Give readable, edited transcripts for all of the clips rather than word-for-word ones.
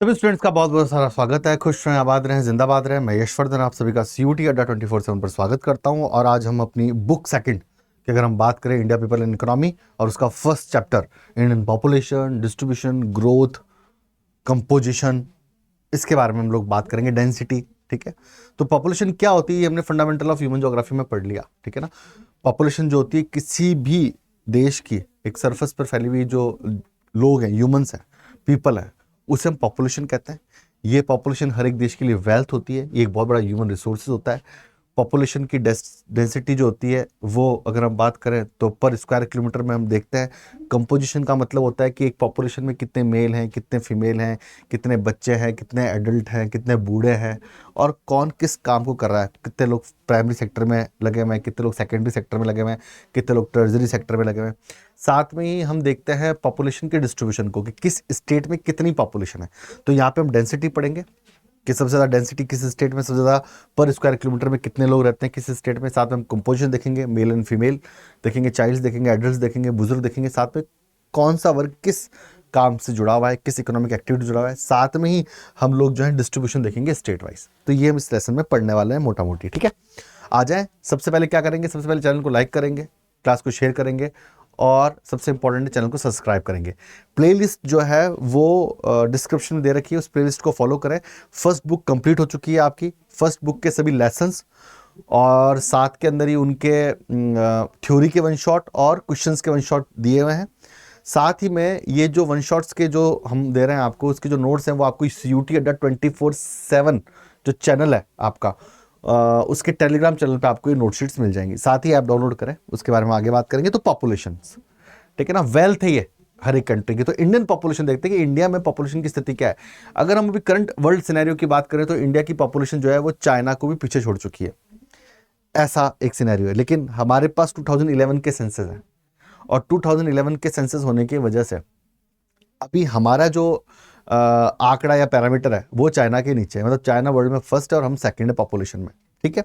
सभी स्टूडेंट्स का बहुत बहुत सारा स्वागत है। खुश रहें, आबाद रहें, जिंदाबाद रहें। मैं यशवर्धन आप सभी का सीयूटी अड्डा 24/7 पर स्वागत करता हूं। और आज हम अपनी बुक सेकंड की अगर हम बात करें, इंडिया पीपल एंड इकोनॉमी, और उसका first chapter Indian population, distribution, growth, composition, इसके बारे में हम लोग बात करेंगे। डेंसिटी, ठीक है। तो पॉपुलेशन क्या होती है ये हमने फंडामेंटल ऑफ ह्यूमन ज्योग्राफी में पढ़ लिया, ठीक है ना। पॉपुलेशन जो होती है किसी भी देश की एक सरफेस पर फैली हुई जो लोग हैं, ह्यूमंस हैं, पीपल है, उसे हम पॉपुलेशन कहते हैं। ये पॉपुलेशन हर एक देश के लिए वेल्थ होती है, ये एक बहुत बड़ा ह्यूमन रिसोर्सेज होता है। पॉपुलेशन की डेंसिटी जो होती है वो अगर हम बात करें तो पर स्क्वायर किलोमीटर में हम देखते हैं। कंपोजिशन का मतलब होता है कि एक पॉपुलेशन में कितने मेल हैं, कितने फीमेल हैं, कितने बच्चे हैं, कितने एडल्ट हैं, कितने बूढ़े हैं, और कौन किस काम को कर रहा है। कितने लोग प्राइमरी सेक्टर में लगे हुए हैं, कितने लोग सेकेंडरी सेक्टर में लगे हुए हैं, कितने लोग टर्जरी सेक्टर में लगे हुए हैं। साथ में ही हम देखते हैं पॉपुलेशन के डिस्ट्रीब्यूशन को कि किस स्टेट में कितनी पॉपुलेशन है। तो यहाँ पे हम डेंसिटी पढ़ेंगे कि सबसे ज़्यादा डेंसिटी किस स्टेट में, सबसे ज़्यादा पर स्क्वायर किलोमीटर में कितने लोग रहते हैं किस स्टेट में। साथ में हम कंपोजिशन देखेंगे, मेल एंड फीमेल देखेंगे, चाइल्ड्स देखेंगे, एडल्ट्स देखेंगे, बुजुर्ग देखेंगे। साथ में कौन सा वर्ग किस काम से जुड़ा हुआ है, किस इकोनॉमिक एक्टिविटी जुड़ा हुआ है। साथ में ही हम लोग जो है डिस्ट्रीब्यूशन देखेंगे स्टेट वाइज। तो ये हम इस लेसन में पढ़ने वाले हैं मोटा मोटी, ठीक है। आ जाए, सबसे पहले क्या करेंगे, सबसे पहले चैनल को लाइक करेंगे, क्लास को शेयर करेंगे, और सबसे इंपॉर्टेंट चैनल को सब्सक्राइब करेंगे। प्लेलिस्ट जो है वो डिस्क्रिप्शन में दे रखी है, उस प्लेलिस्ट को फॉलो करें। फर्स्ट बुक कंप्लीट हो चुकी है आपकी, फर्स्ट बुक के सभी लेसन्स और साथ के अंदर ही उनके थ्योरी के वन शॉट और क्वेश्चंस के वन शॉट दिए हुए हैं। साथ ही में ये जो वन शॉट्स के जो हम दे रहे हैं आपको, उसके जो नोट्स हैं वो आपको सीयूटी अड्डा 24/7 जो चैनल है आपका, उसके टेलीग्राम चैनल पे आपको ये नोटशीट्स मिल जाएंगी। साथ ही ऐप डाउनलोड करें, उसके बारे में आगे बात करेंगे। तो पॉपुलेशन, ठीक है ना, वेल्थ है ये हर एक कंट्री की। तो इंडियन पॉपुलेशन देखते हैं कि इंडिया में पॉपुलेशन की स्थिति क्या है। अगर हम अभी करंट वर्ल्ड सिनेरियो की बात करें तो इंडिया की पॉपुलेशन जो है वो चाइना को भी पीछे छोड़ चुकी है, ऐसा एक सिनेरियो है। लेकिन हमारे पास 2011 के सेंसस है, और 2011 के सेंसस होने की वजह से अभी हमारा जो आंकड़ा या पैरामीटर है वो चाइना के नीचे है। मतलब चाइना वर्ल्ड में फर्स्ट है और हम सेकंड है पॉपुलेशन में, ठीक है।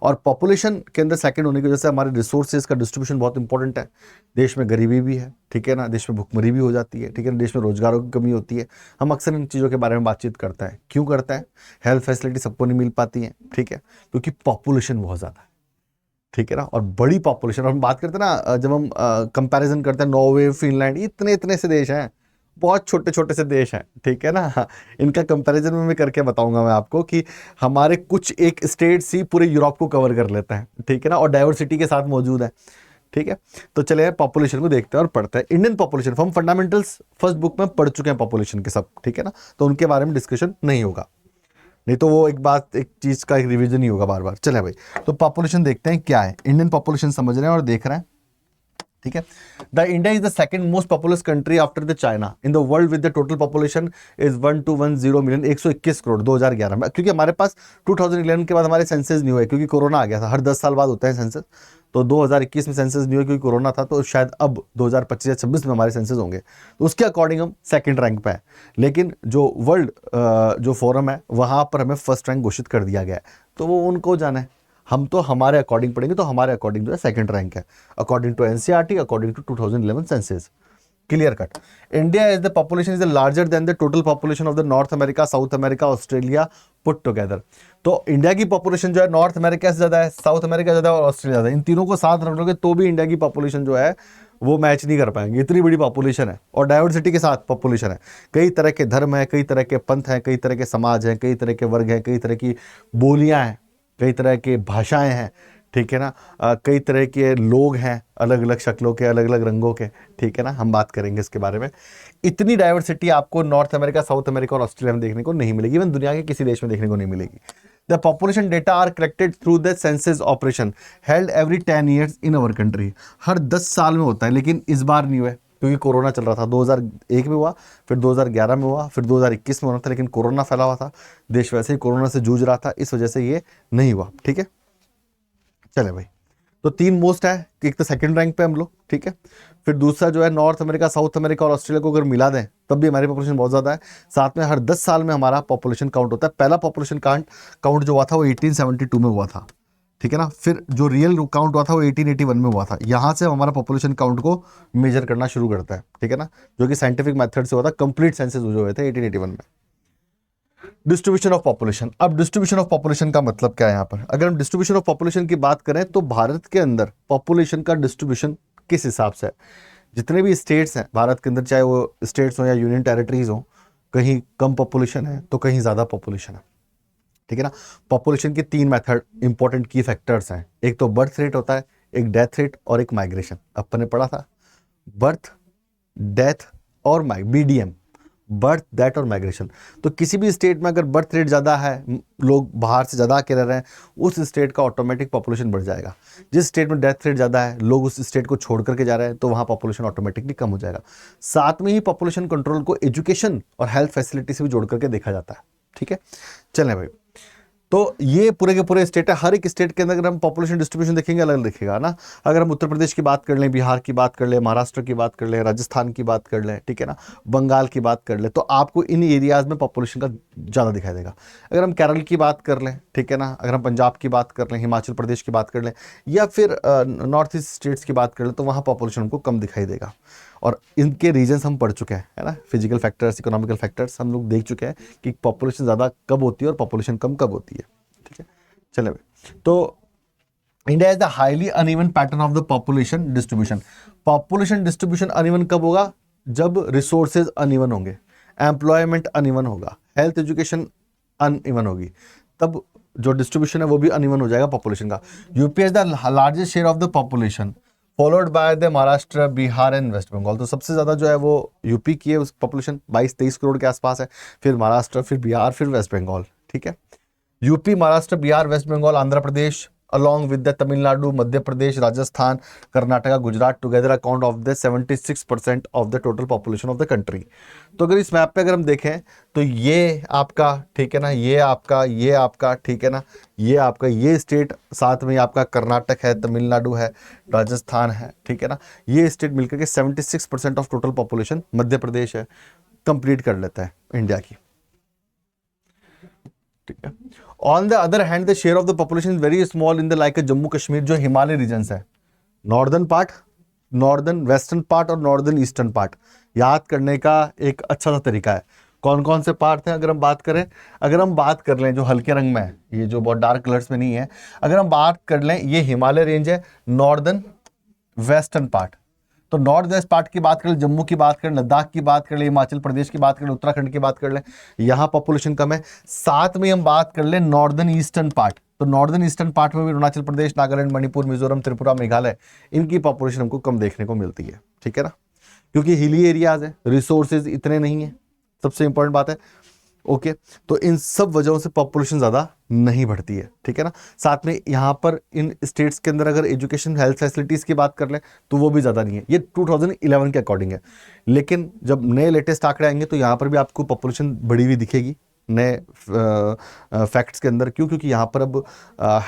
और पॉपुलेशन के अंदर सेकंड होने की वजह से हमारे रिसोर्सेज का डिस्ट्रीब्यूशन बहुत इंपॉर्टेंट है। देश में गरीबी भी है, ठीक है ना, देश में भुखमरी भी हो जाती है, ठीक है ना, देश में रोजगारों की कमी होती है। हम अक्सर इन चीज़ों के बारे में बातचीत करते हैं। क्यों करते हैं? हेल्थ फैसिलिटी सबको नहीं मिल पाती है, ठीक है, क्योंकि पॉपुलेशन बहुत ज़्यादा है, ठीक है ना। और बड़ी पॉपुलेशन, और हम बात करते हैं ना, जब हम कंपैरिजन करते हैं, नॉर्वे, फिनलैंड, इतने इतने से देश हैं, बहुत छोटे छोटे से देश हैं, ठीक है ना। इनका कंपैरिजन में मैं करके बताऊंगा मैं आपको कि हमारे कुछ एक स्टेट्स ही पूरे यूरोप को कवर कर लेते हैं, ठीक है ना, और डाइवर्सिटी के साथ मौजूद है, ठीक है। तो चलिए पॉपुलेशन को देखते हैं और पढ़ते हैं। इंडियन पॉपुलेशन हम फंडामेंटल्स फर्स्ट बुक में पढ़ चुके हैं पॉपुलेशन के सब, ठीक है ना, तो उनके बारे में डिस्कशन नहीं होगा, नहीं तो वो एक बात, एक चीज का एक रिवीजन ही होगा बार बार। चले भाई, तो पॉपुलेशन देखते हैं क्या है। इंडियन पॉपुलेशन समझ रहे हैं और देख रहे हैं, ठीक है। The India is the second most populous country after the China in the world with the total population is 1210 million, 121 crore 2011 में। क्योंकि हमारे पास 2011 के बाद हमारे सेंसस नहीं हुए, क्योंकि कोरोना आ गया था। हर 10 साल बाद होते हैं सेंसस, तो 2021 में सेंसस नहीं हुए क्योंकि कोरोना था। तो शायद अब 2025 या 26 में हमारे सेंसस होंगे, तो उसके अकॉर्डिंग हम सेकंड रैंक पे है। लेकिन जो वर्ल्ड जो फोरम है वहां पर हमें फर्स्ट रैंक घोषित कर दिया गया है, तो वो उनको जाना है। हम तो हमारे अकॉर्डिंग पढ़ेंगे, तो हमारे अकॉर्डिंग जो है सेकंड रैंक है, according to NCERT, according to 2011 census. Clear cut. India is the population is larger than the total population of the North America, South America, Australia put together. तो India की population जो है north America से ज्यादा है, south America ज्यादा है और ऑस्ट्रेलिया ज्यादा है। इन तीनों को साथ रख लोगे तो भी इंडिया की पॉपुलेशन जो है वो मैच नहीं कर पाएंगे। इतनी बड़ी पॉपुलेशन है और डाइवर्सिटी के साथ पॉपुलेशन है। कई तरह के धर्म है, कई तरह के पंथ हैं, कई तरह के समाज हैं, कई तरह के वर्ग हैं, कई तरह की बोलियां हैं, कई तरह के भाषाएं हैं, ठीक है ना, कई तरह के लोग हैं, अलग अलग शक्लों के, अलग अलग रंगों के, ठीक है ना। हम बात करेंगे इसके बारे में। इतनी डाइवर्सिटी आपको नॉर्थ अमेरिका, साउथ अमेरिका और ऑस्ट्रेलिया में देखने को नहीं मिलेगी, इवन दुनिया के किसी देश में देखने को नहीं मिलेगी। The population data are collected through the census operation held every 10 years in our country. हर 10 साल में होता है, लेकिन इस बार नहीं हुआ क्योंकि कोरोना चल रहा था। 2001 में हुआ, फिर 2011 में हुआ, फिर 2021 में होना था, लेकिन कोरोना फैला हुआ था, देश वैसे ही कोरोना से जूझ रहा था, इस वजह से ये नहीं हुआ, ठीक है। चले भाई, तो 3 मोस्ट है कि एक तो सेकंड रैंक पे हम लोग, ठीक है। फिर दूसरा जो है नॉर्थ अमेरिका, साउथ अमेरिका और ऑस्ट्रेलिया को अगर मिला दें तब भी हमारी पॉपुलेशन बहुत ज़्यादा है। साथ में हर 10 साल में हमारा पॉपुलेशन काउंट होता है। पहला पॉपुलेशन काउंट जो हुआ था वो 1872 में हुआ था, ठीक है ना। फिर जो रियल काउंट हुआ था वो 1881 में हुआ था। यहाँ से हमारा पॉपुलेशन काउंट को मेजर करना शुरू करता है, ठीक है ना, जो कि साइंटिफिक मेथड से हुआ था। कंप्लीट सेंसस जो हुए थे 1881 में। Distribution of population. अब डिस्ट्रीब्यूशन ऑफ पॉपुलेशन का मतलब क्या है यहाँ पर? अगर हम डिस्ट्रीब्यूशन ऑफ पॉपुलेशन की बात करें तो भारत के अंदर पॉपुलेशन का डिस्ट्रीब्यूशन किस हिसाब से है? जितने भी स्टेट्स हैं भारत के अंदर, चाहे वो स्टेट्स हो या यूनियन टेरिटरीज हो, कहीं कम पॉपुलेशन है तो कहीं ज़्यादा पॉपुलेशन है, ठीक है ना। पॉपुलेशन के 3 मेथड इंपॉर्टेंट की फैक्टर्स हैं, एक तो बर्थ रेट होता है, एक डेथ रेट और एक माइग्रेशन। अपन ने पढ़ा था बर्थ, डेथ और BDM, बर्थ, डेथ और माइग्रेशन। तो किसी भी स्टेट में अगर बर्थ रेट ज़्यादा है, लोग बाहर से ज़्यादा आके रह रहे हैं, उस स्टेट का ऑटोमेटिक पॉपुलेशन बढ़ जाएगा। जिस स्टेट में डेथ रेट ज़्यादा है, लोग उस स्टेट को छोड़ करके जा रहे हैं, तो वहाँ पॉपुलेशन ऑटोमेटिकली कम हो जाएगा। साथ में ही पॉपुलेशन कंट्रोल को एजुकेशन और हेल्थ फैसिलिटी से भी जोड़ करके देखा जाता है, ठीक है। चलें भाई, तो ये पूरे के पूरे स्टेट है। हर एक स्टेट के अंदर अगर हम पॉपुलेशन डिस्ट्रीब्यूशन देखेंगे अलग दिखेगा ना। अगर हम उत्तर प्रदेश की बात कर लें, बिहार की बात कर लें, महाराष्ट्र की बात कर लें, राजस्थान की बात कर लें, ठीक है ना, बंगाल की बात कर लें, तो आपको इन एरियाज में पॉपुलेशन का ज़्यादा दिखाई देगा। अगर हम केरल की बात कर लें, ठीक है ना, अगर हम पंजाब की बात कर लें, हिमाचल प्रदेश की बात कर लें, या फिर नॉर्थ ईस्ट स्टेट्स की बात कर लें, तो वहाँ पॉपुलेशन हमको कम दिखाई देगा। और इनके रीजन्स हम पढ़ चुके हैं, है ना, फिजिकल फैक्टर्स, इकोनॉमिकल फैक्टर्स हम लोग देख चुके हैं कि पॉपुलेशन ज़्यादा कब होती है और पॉपुलेशन कम कब होती है, ठीक है। चले भाई, तो India is the highly uneven pattern of the population distribution. Population distribution uneven कब होगा? जब रिसोर्सेज अनइवन होंगे, एम्प्लॉयमेंट अनइवन होगा, हेल्थ एजुकेशन अनइवन होगी, तब जो डिस्ट्रीब्यूशन है वो भी अनइवन हो जाएगा पॉपुलेशन का। UP is the largest share of the population followed by the Maharashtra, Bihar and West Bengal. तो सबसे ज़्यादा जो है वो यूपी की है, उस पॉपुलेशन 22-23 करोड़ के आसपास है, फिर महाराष्ट्र, फिर बिहार, फिर वेस्ट बंगाल, ठीक है। UP, Maharashtra, Bihar, West Bengal, Andhra Pradesh along with the Tamil Nadu, Madhya Pradesh, Rajasthan, Karnataka, Gujarat together account of the 76% of the total population of the country. तो अगर इस मैप पे अगर हम देखें तो ये आपका, ठीक है ना, ये आपका, ये आपका, ठीक है ना, ये आपका, ये स्टेट, साथ में आपका कर्नाटक है, तमिलनाडु है, राजस्थान है, ठीक है ना, ये स्टेट मिलकर के 76% of total population Madhya Pradesh है, कंप्लीट कर लेता है इंडिया की, ठीक है। On the other hand the share of the population is very small in the like Jammu Kashmir, जो हिमालय रीजन है, northern part, northern western part और नॉर्दर्न ईस्टर्न पार्ट। याद करने का एक अच्छा सा तरीका है। कौन कौन से पार्ट हैं अगर हम बात करें? अगर हम बात कर लें जो हल्के रंग में है, ये जो बहुत डार्क कलर्स में नहीं है, अगर हम बात कर लें, ये हिमालय रेंज है, नॉर्दर्न वेस्टर्न पार्ट। तो नॉर्थ वेस्ट पार्ट की बात करें, जम्मू की बात करें, लद्दाख की बात कर ले, हिमाचल प्रदेश की बात कर ले, उत्तराखंड की बात कर ले, यहाँ पॉपुलेशन कम है। साथ में हम बात कर ले नॉर्दर्न ईस्टर्न पार्ट, तो नॉर्दर्न ईस्टर्न पार्ट में भी अरुणाचल प्रदेश, नागालैंड, मणिपुर, मिजोरम, त्रिपुरा, मेघालय, इनकी पॉपुलेशन हमको कम देखने को मिलती है, ठीक है ना, क्योंकि हिली एरियाज है, रिसोर्सेज इतने नहीं है, सबसे इंपॉर्टेंट बात है, ओके। तो इन सब वजहों से पॉपुलेशन ज़्यादा नहीं बढ़ती है, ठीक है ना। साथ में यहाँ पर इन स्टेट्स के अंदर अगर एजुकेशन, हेल्थ फैसिलिटीज़ की बात कर लें तो वो भी ज़्यादा नहीं है। ये 2011 के अकॉर्डिंग है, लेकिन जब नए लेटेस्ट आंकड़े आएंगे तो यहाँ पर भी आपको पॉपुलेशन बढ़ी हुई दिखेगी नए फैक्ट्स के अंदर। क्यों? क्योंकि यहाँ पर अब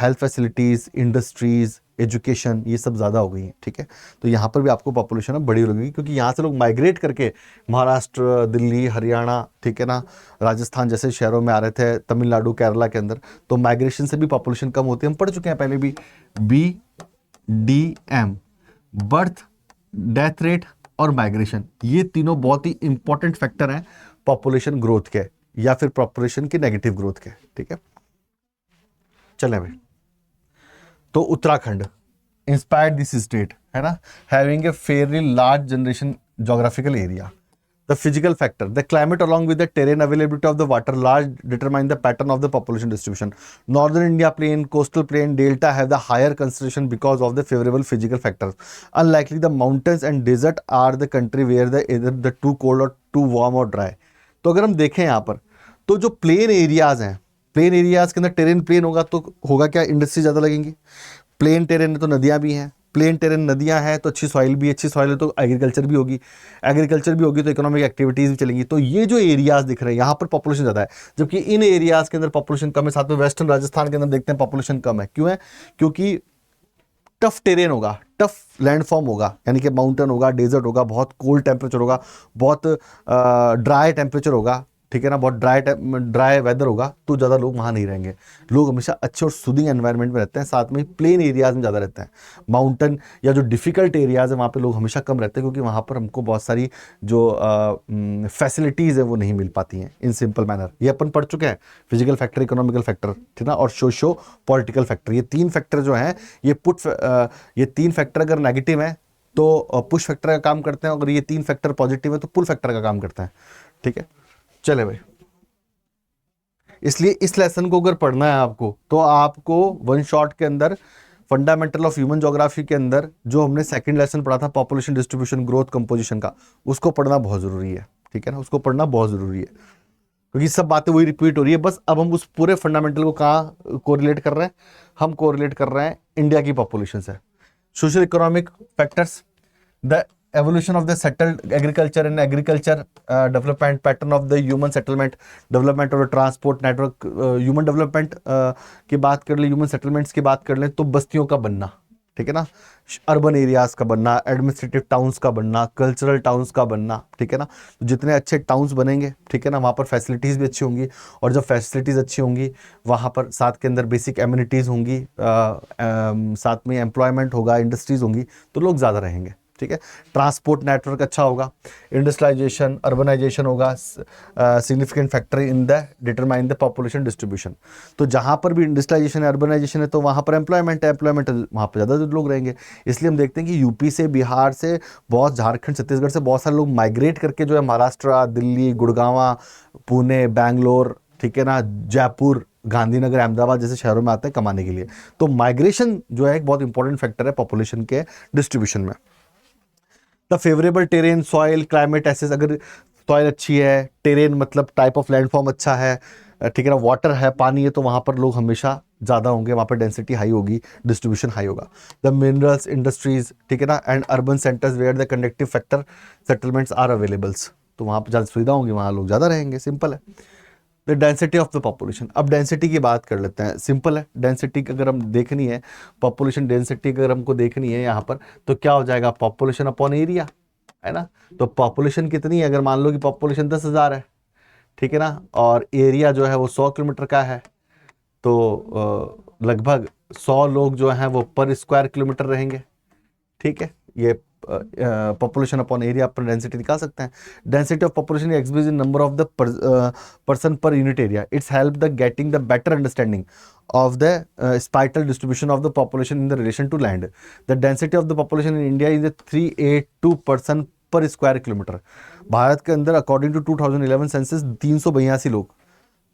हेल्थ फैसिलिटीज़, इंडस्ट्रीज़, एजुकेशन, ये सब ज़्यादा हो गई हैं, ठीक है। तो यहाँ पर भी आपको पॉपुलेशन अब बड़ी लगेगी, क्योंकि यहाँ से लोग माइग्रेट करके महाराष्ट्र, दिल्ली, हरियाणा, ठीक है ना, राजस्थान जैसे शहरों में आ रहे थे, तमिलनाडु, केरला के अंदर, तो माइग्रेशन से भी पॉपुलेशन कम होती है। हम पढ़ चुके हैं पहले भी, BDM, बर्थ, डेथ रेट और माइग्रेशन, ये तीनों बहुत ही इंपॉर्टेंट फैक्टर हैं पॉपुलेशन ग्रोथ के या फिर पॉपुलेशन की नेगेटिव ग्रोथ के, ठीक है। चलें भाई, तो उत्तराखंड इंस्पायर्ड दिस स्टेट, है ना, having a fairly large generation geographical area. The physical factor, the climate along with the terrain availability of the water large determine the pattern of the population distribution. Northern India plain, coastal plain, delta have the higher concentration because of the favorable physical factors. Unlikely the mountains and desert are the country where the either the too cold or too warm or dry. तो अगर हम देखें यहाँ पर, तो जो plain areas हैं, plain areas के अंदर टेरेन प्लेन होगा तो होगा क्या, इंडस्ट्री ज़्यादा लगेंगी। प्लेन टेरेन है तो नदियाँ भी हैं, प्लेन टेरेन नदियाँ हैं तो अच्छी सॉइल भी, अच्छी सॉइल है तो एग्रीकल्चर भी होगी, एग्रीकल्चर भी होगी तो इकोनॉमिक एक्टिविटीज़ भी चलेंगी। तो ये जो एरियाज दिख रहे हैं यहाँ पर पॉपुलेशन ज़्यादा है, जबकि इन एरियाज़ के अंदर पॉपुलेशन कम है। साथ में वेस्टर्न राजस्थान के अंदर देखते हैं पॉपुलेशन कम है। क्यों है? क्योंकि टफ टेरेन होगा, टफ लैंडफॉर्म होगा, यानी कि माउंटेन होगा, डेजर्ट होगा, बहुत कोल्ड टेम्परेचर होगा, बहुत ड्राई टेम्परेचर होगा, ठीक है ना, बहुत ड्राई वेदर होगा तो ज़्यादा लोग वहाँ नहीं रहेंगे। लोग हमेशा अच्छे और सूदिंग एनवायरनमेंट में रहते हैं, साथ में प्लेन एरियाज में ज़्यादा रहते हैं। माउंटेन या जो डिफ़िकल्ट एरियाज है वहाँ पे लोग हमेशा कम रहते हैं, क्योंकि वहाँ पर हमको बहुत सारी जो फैसिलिटीज़ है वो नहीं मिल पाती हैं इन सिंपल मैनर। ये अपन पढ़ चुके हैं, फिजिकल फैक्टर, इकोनॉमिकल फैक्टर, ठीक ना, और सोशो पॉलिटिकल फैक्टर। ये तीन फैक्टर जो हैं, ये तीन फैक्टर अगर नेगेटिव हैं तो पुश फैक्टर का काम करते हैं, अगर ये तीन फैक्टर पॉजिटिव है तो पुल फैक्टर का काम करते हैं। ठीक है, चले भाई। इसलिए इस लेसन को अगर पढ़ना है आपको, तो आपको वन शॉट के अंदर फंडामेंटल ऑफ ह्यूमन ज्योग्राफी के अंदर जो हमने सेकंड लेसन पढ़ा था पॉपुलेशन डिस्ट्रीब्यूशन ग्रोथ कंपोजिशन का, उसको पढ़ना बहुत जरूरी है। ठीक है ना, उसको पढ़ना बहुत जरूरी है, क्योंकि सब बातें वही रिपीट हो रही है। बस अब हम उस पूरे फंडामेंटल को कहाँ कोरिलेट कर रहे हैं, हम कोरिलेट कर रहे हैं इंडिया की पॉपुलेशन से। Social economic factors, the evolution of the settled agriculture and agriculture development pattern of the human settlement development और ट्रांसपोर्ट नेटवर्क, ह्यूमन डेवलपमेंट की बात कर ले, ह्यूमन सेटलमेंट्स की बात कर ले तो बस्तियों का बनना, ठीक है ना, अर्बन एरियाज का बनना, एडमिनिस्ट्रेटिव टाउन्स का बनना, कल्चरल टाउन्स का बनना, ठीक है ना। तो जितने अच्छे टाउन्स बनेंगे, ठीक है ना, वहाँ पर फैसिलिटीज़ भी अच्छी होंगी, और जब फैसिलिटीज़ अच्छी होंगी वहाँ पर साथ के अंदर बेसिक एम्यूनिटीज़ होंगी, साथ में एम्प्लॉयमेंट होगा, इंडस्ट्रीज़ होंगी, तो लोग ज़्यादा रहेंगे। ठीक है, ट्रांसपोर्ट नेटवर्क अच्छा होगा, इंडस्ट्रियलाइजेशन, अर्बनाइजेशन होगा, significant factor in the determine the population distribution. तो जहाँ पर भी इंडस्ट्रियलाइजेशन है, अर्बनाइजेशन है, तो वहाँ पर एम्प्लॉयमेंट है, एम्प्लॉयमेंट वहाँ पर ज़्यादा लोग रहेंगे। इसलिए हम देखते हैं कि यूपी से, बिहार से, बहुत झारखंड, छत्तीसगढ़ से बहुत सारे लोग माइग्रेट करके जो है महाराष्ट्र, दिल्ली, गुड़गांव, पुणे, बैंगलोर, ठीक है ना, जयपुर, गांधीनगर, अहमदाबाद जैसे शहरों में आते हैं कमाने के लिए। तो माइग्रेशन जो है एक बहुत इंपॉर्टेंट फैक्टर है पॉपुलेशन के डिस्ट्रीब्यूशन में। The favourable terrain, soil, climate access, अगर सॉइल अच्छी है, टेरेन मतलब टाइप ऑफ लैंडफॉर्म अच्छा है, ठीक है ना, वाटर है, पानी है, तो वहाँ पर लोग हमेशा ज़्यादा होंगे, वहाँ पर डेंसिटी हाई होगी, डिस्ट्रीब्यूशन हाई होगा। द मिनरल्स, इंडस्ट्रीज, ठीक है ना, and urban centres where the connective factor settlements are availables, तो वहाँ पर ज़्यादा सुविधा होंगी, वहाँ लोग ज़्यादा रहेंगे, सिंपल है। The density of the population, अब डेंसिटी की बात कर लेते हैं, सिंपल है। डेंसिटी अगर हम देखनी है, पॉपुलेशन डेंसिटी अगर हमको देखनी है यहाँ पर, तो क्या हो जाएगा, पॉपुलेशन अपॉन एरिया, है ना। तो पॉपुलेशन कितनी है, अगर मान लो कि पॉपुलेशन 10,000 है, ठीक है ना, और एरिया जो है वो 100 किलोमीटर का है, तो लगभग 100 लोग जो हैं वो पर स्क्वायर किलोमीटर रहेंगे। ठीक है, ये पॉपुलेशन अपॉन एरिया पर डेंसिटी निकाल सकते हैं। Density of population express in number of the person per unit area, it's help the getting the better understanding of the spatial distribution of the population in the relation to land. The density of the population in India is 382 person per square kilometer. Bharat के अंदर according to 2011 census 382 लोग,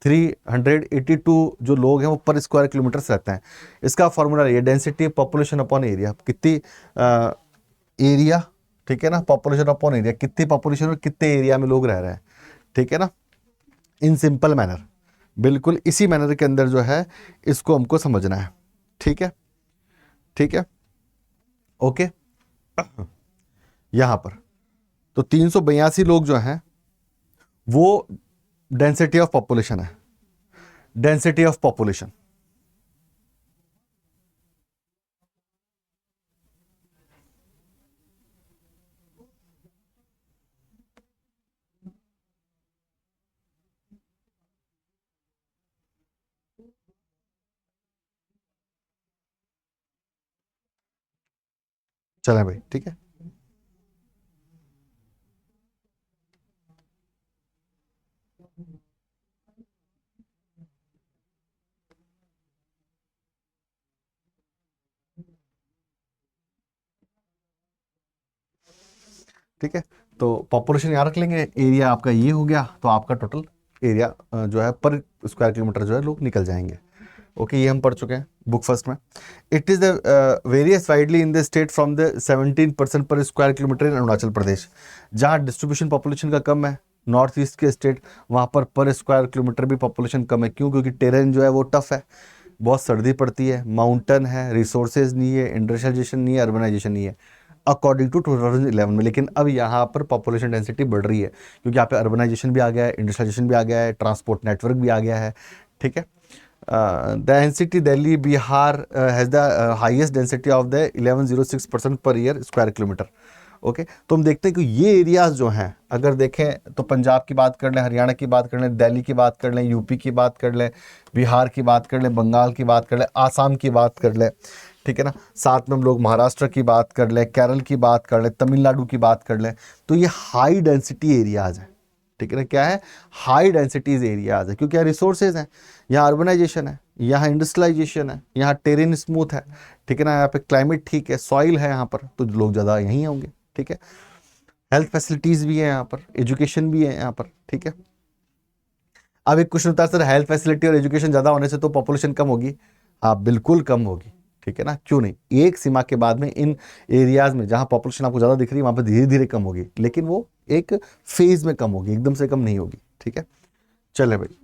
382 जो लोग हैं वो पर square kilometre से रहते हैं। इसका फॉर्मूला ये डेंसिटी पॉपुलेशन अपॉन एरिया, कितनी एरिया, ठीक है ना, पॉपुलेशन अपॉन एरिया, कितनी पॉपुलेशन और कितने एरिया में लोग रह रहे हैं, ठीक है ना, इन सिंपल मैनर, बिल्कुल इसी मैनर के अंदर जो है इसको हमको समझना है। ठीक है, ठीक है, ओके। यहां पर तो 382 लोग जो हैं वो डेंसिटी ऑफ पॉपुलेशन है, डेंसिटी ऑफ पॉपुलेशन। चलें भाई, ठीक है। ठीक है, तो पॉपुलेशन यहाँ रख लेंगे, एरिया आपका ये हो गया, तो आपका टोटल एरिया जो है पर स्क्वायर किलोमीटर जो है लोग निकल जाएंगे। ओके, ये हम पढ़ चुके हैं बुक फर्स्ट में। It is the various widely in the state from the 17% पर स्क्वायर किलोमीटर इन अरुणाचल प्रदेश। जहाँ डिस्ट्रीब्यूशन पॉपुलेशन का कम है, नॉर्थ ईस्ट के स्टेट, वहाँ पर स्क्वायर किलोमीटर भी पॉपुलेशन कम है। क्यों? क्योंकि टेरेन जो है वो टफ है, बहुत सर्दी पड़ती है, माउंटेन है, रिसोर्सेज नहीं है, इंडस्ट्रियलाइजेशन नहीं है, अर्बनाइजेशन नहीं है अकॉर्डिंग टू 2011 में। लेकिन अब यहाँ पर पॉपुलेशन डेंसिटी बढ़ रही है, क्योंकि यहाँ पे अर्बनाइजेशन भी आ गया है, इंडस्ट्रियलाइजेशन भी आ गया है, ट्रांसपोर्ट नेटवर्क भी आ गया है। ठीक है, density Delhi Bihar has the highest density of the 1106 person per year square kilometre. Okay, तो हम देखते हैं कि ये एरियाज जो हैं, अगर देखें तो पंजाब की बात कर लें, हरियाणा की बात कर लें, दिल्ली की बात कर लें, यूपी की बात कर लें, बिहार की बात कर लें, बंगाल की बात कर लें, आसाम की बात कर लें, ठीक है ना, साथ में हम लोग महाराष्ट्र की बात कर लें, केरल की बात कर लें, तमिलनाडु की बात कर लें, तो ये हाई डेंसिटी एरियाज हैं, ठीक है ना, क्या है, हाई डेंसिटीज एरियाज है, क्योंकि यहाँ रिसोर्सेज हैं, यहाँ अर्बनाइजेशन है, यहाँ इंडस्ट्रियलाइजेशन है, यहाँ टेरेन स्मूथ है, ठीक है ना, यहाँ पे क्लाइमेट ठीक है, सॉइल है यहाँ पर, तो लोग ज़्यादा यहीं होंगे, ठीक है। हेल्थ फैसिलिटीज़ भी है यहाँ पर, एजुकेशन भी है यहाँ पर, ठीक है। अब एक क्वेश्चन होता है, सर हेल्थ फैसिलिटी और एजुकेशन ज़्यादा होने से तो पॉपुलेशन कम होगी? हाँ, बिल्कुल कम होगी, ठीक है ना, क्यों नहीं, एक सीमा के बाद में इन एरियाज में जहाँ पॉपुलेशन आपको ज़्यादा दिख रही है वहाँ पर धीरे धीरे कम होगी, लेकिन वो एक फेज में कम होगी, एकदम से कम नहीं होगी, ठीक है। चले भाई,